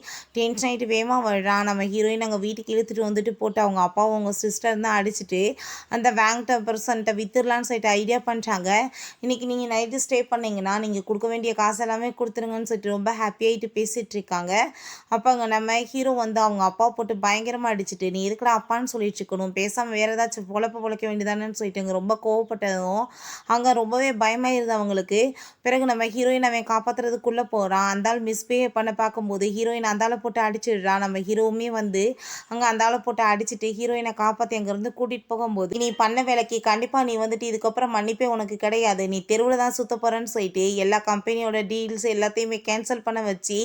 டென்ஷன் ஆகிட்டு வேகமாக வர்றான். நம்ம ஹீரோயின் அங்கே வீட்டுக்கு இழுத்துட்டு வந்துட்டு போட்டு அவங்க அப்பாவும் அவங்க சிஸ்டர் தான் அடிச்சுட்டு அந்த பேங்க் பர்சன்ட்டை வித்துடலான்னு சொல்லிட்டு ஐடியா பண்ணுறாங்க. இன்றைக்கி நீங்கள் நைட்டு ஸ்டே பண்ணிங்கன்னா நீங்கள் கொடுக்க வேண்டிய காசு எல்லாமே கொடுத்துருங்கன்னு சொல்லிட்டு ரொம்ப ஹாப்பியாகிட்டு பேசிகிட்டு இருக்காங்க. அப்போ அங்கே நம்ம ஹீரோ வந்து அவங்க அப்பா போட்டு பயங்கரமாக அடிச்சுட்டு நீ எதுக்குடா அப்பான்னு சொல்லிட்டு இருக்கணும், பேசாமல் வேறு ஏதாச்சும் பொழைக்க வேண்டியதானேன்னு சொல்லிட்டு அங்கே ரொம்ப கோவப்பட்டதும் அங்கே ரொம்பவே பயமாயிருது அவங்களுக்கு. பிறகு நம்ம ஹீரோயின் அவன் காப்பாற்றுறதுக்குள்ளே போகிறான். அந்தாள் மிஸ்பிஹேவ் பண்ண பார்க்கும்போது ஹீரோயின் அந்தாளை போட்டு அடிச்சிடுறான். நம்ம ஹீரோவுமே வந்து அங்கே அந்த ஆளை போட்டு அடிச்சுட்டு ஹீரோயினை காப்பாற்றி அங்கேருந்து கூட்டிகிட்டு போகும்போது நீ பண்ண வேலைக்கு கண்டிப்பாக நீ வந்துட்டு இதுக்கப்புறம் மன்னிப்பே உனக்கு கிடையாது, நீ தெருவில் தான் சுத்த போகிறேன்னு சொல்லிட்டு எல்லா கம்பெனியோட டீல்ஸ் எல்லாத்தையுமே கேன்சல் பண்ண வச்சு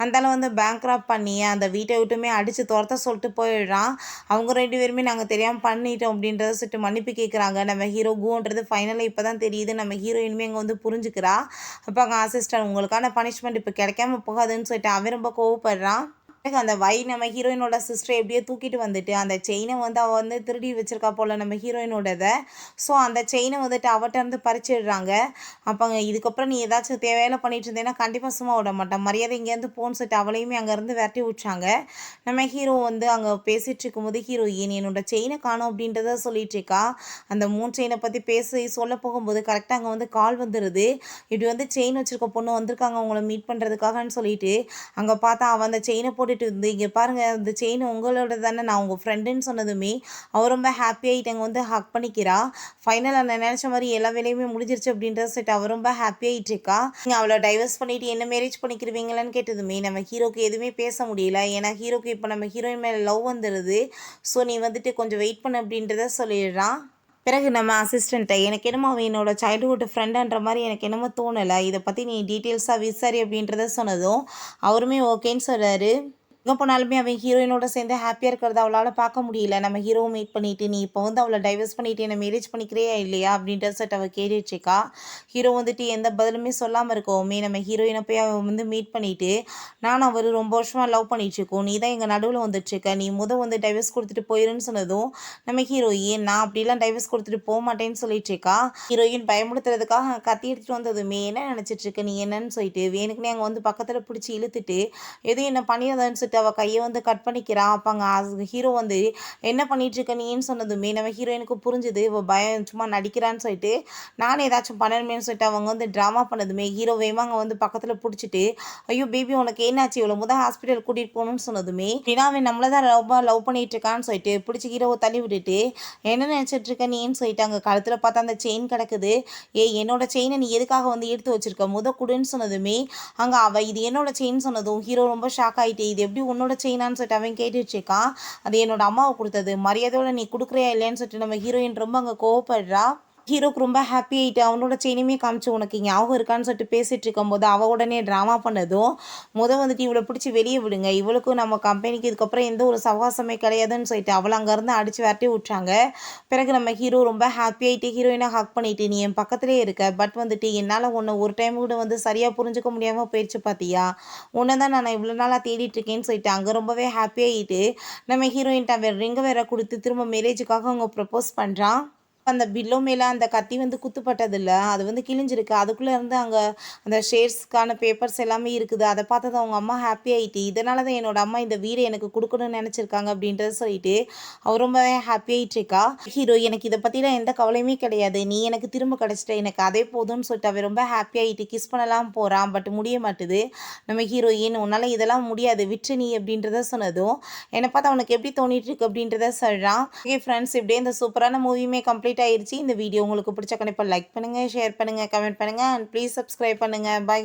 அந்தால வந்து பேங்க்ராப் பண்ணி அந்த வீட்டை விட்டுமே அடித்து துரத்த சொல்லிட்டு போயிடுறான். அவங்க 2 பேருமே நாங்கள் தெரியாமல் பண்ணிட்டோம் அப்படின்றத சொல்லிட்டு மன்னிப்பு கேட்குறாங்க. நம்ம ஹீரோ கூன்றது ஃபைனலாக இப்போ தான் தெரியுது. நம்ம ஹீரோயினுமே அங்கே வந்து புரிஞ்சுக்கிறா. அப்போ அங்கே அசிஸ்டன்ட் உங்களுக்கான பனிஷ்மெண்ட் இப்போ கிடைக்காம போகாதுன்னு சொல்லிட்டு அவன் ரொம்ப கோவப்படுறான். அந்த நம்ம ஹீரோயினோட சிஸ்டரை எப்படியோ தூக்கிட்டு வந்துட்டு அந்த செயினை வந்து அவள் வந்து திருடி வச்சிருக்கா போல் நம்ம ஹீரோயினோடதை. ஸோ அந்த செயினை வந்துட்டு அவட்ட இருந்து பறிச்சிடுறாங்க. அப்போங்க இதுக்கப்புறம் நீ ஏதாச்சும் தேவையில்ல பண்ணிட்டு இருந்தேன்னா கண்டிப்பாக சும்மா விட மாட்டான், மரியாதை இங்கேருந்து போன்னு சொல்லிட்டு அவளையுமே அங்கேருந்து விரட்டி விட்டாங்க. நம்ம ஹீரோ வந்து அங்கே பேசிகிட்டு இருக்கும்போது ஹீரோயின் என்னோட செயினை காணும் அப்படின்றத சொல்லிட்டு இருக்கா. அந்த 3 செயினை பற்றி பேசி சொல்ல போகும்போது கரெக்டாக அங்கே வந்து கால் வந்துடுது. இப்படி வந்து செயின் வச்சுருக்க பொண்ணு வந்திருக்காங்க உங்களை மீட் பண்ணுறதுக்காகன்னு சொல்லிட்டு அங்கே பார்த்தா அவன் அந்த செயினை போட்டு இருந்து இங்கே பாருங்கள் அந்த செயின் உங்களோட தானே, நான் உங்கள் ஃப்ரெண்டுன்னு சொன்னதுமே அவர் ரொம்ப ஹாப்பியாகிட்டு அங்கே வந்து ஹக் பண்ணிக்கிறா. ஃபைனலாக நான் நினச்ச மாதிரி எல்லா வேலையுமே முடிஞ்சிருச்சு அப்படின்றத சொல்லிட்டு அவர் ரொம்ப ஹாப்பியாகிட்டு இருக்கா. நீங்கள் அவளை டைவர்ஸ் பண்ணிவிட்டு என்ன மேரேஜ் பண்ணிக்கிறீங்களான்னு கேட்டதுமே நம்ம ஹீரோக்கு எதுவுமே பேச முடியல. ஏன்னா ஹீரோக்கு இப்போ நம்ம ஹீரோயின் மேலே லவ் வந்துடுது. ஸோ நீ வந்துட்டு கொஞ்சம் வெயிட் பண்ண அப்படின்றத சொல்லிடுறான். பிறகு நம்ம அசிஸ்டண்ட்டை எனக்கு என்னமோ அவன் என்னோட சைல்டுஹுட் ஃப்ரெண்டுன்ற மாதிரி எனக்கு என்னமோ தோணலை, இதை பற்றி நீ டீட்டெயில்ஸாக விசாரி அப்படின்றத சொன்னதும் அவருமே ஓகேன்னு சொல்கிறாரு. எங்கே போனாலுமே அவன் ஹீரோயினோட சேர்ந்து ஹாப்பியாக இருக்கிறத அவளால் பார்க்க முடியல. நம்ம ஹீரோவை மீட் பண்ணிட்டு நீ இப்போ வந்து அவளை டைவர்ஸ் பண்ணிட்டு என்னை மேரேஜ் பண்ணிக்கிறியா இல்லையா அப்படின்ற செட் அவள் கேட்டுட்ருக்கா. ஹீரோ வந்துட்டு எந்த பதிலுமே சொல்லாமல் இருக்கோமே நம்ம ஹீரோயினை போய் அவன் வந்து மீட் பண்ணிட்டு நானும் அவர் ரொம்ப வருஷமாக லவ் பண்ணிகிட்ருக்கோம், நீ தான் எங்கள் நடுவில் வந்துட்டுருக்க, நீ வந்து டைவர்ஸ் கொடுத்துட்டு போயிருன்னு சொன்னதும் நம்ம ஹீரோயின் நான் அப்படிலாம் டைவர்ஸ் கொடுத்துட்டு போக மாட்டேன்னு சொல்லிட்டு இருக்கா. ஹீரோயின் பயமுடுத்துறதுக்காக கத்தி எடுத்துகிட்டு வந்ததுமே என்ன நினச்சிட்டு இருக்க நீ என்னன்னு சொல்லிட்டு வேணுக்குனே அங்கே வந்து பக்கத்தில் பிடிச்சி இழுத்துட்டு எதுவும் என்ன பண்ணியதான்னு சொல்லிட்டு அவள் கையை வந்து கட் பண்ணிக்கிறான். அப்போ அங்கே ஹீரோ வந்து என்ன பண்ணிட்டு இருக்க நீன்னு சொன்னதுமே நம்ம ஹீரோயினுக்கு புரிஞ்சுது இவள் பயம் சும்மா நடிக்கிறான்னு சொல்லிட்டு நானும் ஏதாச்சும் பண்ணணுமேனு சொல்லிட்டு அவங்க வந்து ட்ராமா பண்ணதுமே ஹீரோ வேமா அங்கே வந்து பக்கத்தில் பிடிச்சிட்டு ஐயோ பேபி உனக்கு என்னாச்சு இவ்வளோ முதல் ஹாஸ்பிட்டல் கூட்டிகிட்டு போகணும்னு சொன்னதுமே அப்படின்னா அவன் நம்மளை தான் ரொம்ப லவ் பண்ணிட்டு இருக்கான்னு சொல்லிட்டு பிடிச்சி ஹீரோவை தள்ளி விட்டுட்டு என்ன நினச்சிட்டு இருக்க நீன்னு சொல்லிட்டு அங்கே கழுத்தில் பார்த்தா அந்த செயின் கிடக்குது. என்னோட செயினை நீ எதுக்காக வந்து எடுத்து வச்சிருக்க குடுன்னு சொன்னதுமே அங்கே அவள் இது என்னோட செயின் சொன்னதும் ஹீரோ ரொம்ப ஷாக் ஆகிட்டு இது எப்படி உன்னோட செயினான்னு சொல்லிட்டு அவன் கேட்டுட்ருக்கான். அது என்னோட அம்மாவை கொடுத்தது, மரியாதையோட நீ கொடுக்குறியா இல்லையான்னு சொல்லிட்டு நம்ம ஹீரோயின் ரொம்ப அங்கே கோவப்படுறா. ஹீரோக்கு ரொம்ப ஹாப்பி ஆகிட்டு அவனோட செயினுமே காமிச்சு உனக்கு ஞாபகம் இருக்கான்னு சொல்லிட்டு பேசிகிட்டு இருக்கும்போது அவள் உடனே ட்ராமா பண்ணதும் வந்துட்டு இவளை பிடிச்சி வெளியே விடுங்க, இவளுக்கும் நம்ம கம்பெனிக்கு இதுக்கப்புறம் எந்த ஒரு சவாசமே கிடையாதுன்னு சொல்லிட்டு அவளை அங்கேருந்து அடித்து விரட்டி விட்றாங்க. பிறகு நம்ம ஹீரோ ரொம்ப ஹாப்பி ஆகிட்டு ஹீரோயினை ஹக் பண்ணிட்டு நீ என் பக்கத்துலேயே இருக்க, பட் வந்துட்டு என்னால் உன்னை ஒரு டைம் கூட வந்து சரியாக புரிஞ்சுக்க முடியாமல் போயிடுச்சு பார்த்தியா, உன்னை தான் நான் இவ்வளோ நாளாக தேடிட்டு இருக்கேன்னு சொல்லிட்டு அங்கே ரொம்பவே ஹாப்பி ஆகிட்டு நம்ம ஹீரோயின்ட்ட அவன் ரிங்கை வேற கொடுத்து திரும்ப மேரேஜுக்காக அவங்க ப்ரப்போஸ் பண்ணுறான். அந்த பில்லோ மேலே அந்த கத்தி வந்து குத்துப்பட்டதில்ல, அது வந்து கிழிஞ்சிருக்கு. அதுக்குள்ளே இருந்து அங்கே அந்த ஷேர்ஸ்க்கான பேப்பர்ஸ் எல்லாமே இருக்குது. அதை பார்த்தது அவங்க அம்மா ஹாப்பி ஆகிட்டு இதனால தான் என்னோட அம்மா இந்த வீடை எனக்கு கொடுக்கணும்னு நினச்சிருக்காங்க அப்படின்றத சொல்லிட்டு அவர் ரொம்பவே ஹாப்பி ஆகிட்டுருக்கா. ஹீரோ எனக்கு இதை பற்றிலாம் எந்த கவலையுமே கிடையாது, நீ எனக்கு திரும்ப கிடச்சிட்ட எனக்கு அதே போதும்னு சொல்லிட்டு அவர் ரொம்ப ஹாப்பி ஆகிட்டு கிஸ் பண்ணலாம் போகிறான். பட் முடிய மாட்டுது. நம்ம ஹீரோயின் உன்னால் இதெல்லாம் முடியாது விற்று நீ அப்படின்றத சொன்னதும் என்னை பார்த்தா அவனுக்கு எப்படி தோணிட்டு இருக்கு அப்படின்றத சொல்கிறான். ஓகே ஃப்ரெண்ட்ஸ், இப்படியே இந்த சூப்பரான மூவியுமே கம்ப்ளீட் ஆயிருச்சு. இந்த வீடியோ உங்களுக்கு பிடிச்ச கண்டிப்பாக லைக் பண்ணுங்கள், ஷேர் பண்ணுங்கள், கமெண்ட் பண்ணுங்கள் அண்ட் ப்ளீஸ் சப்ஸ்கிரைப் பண்ணுங்கள். பாய்.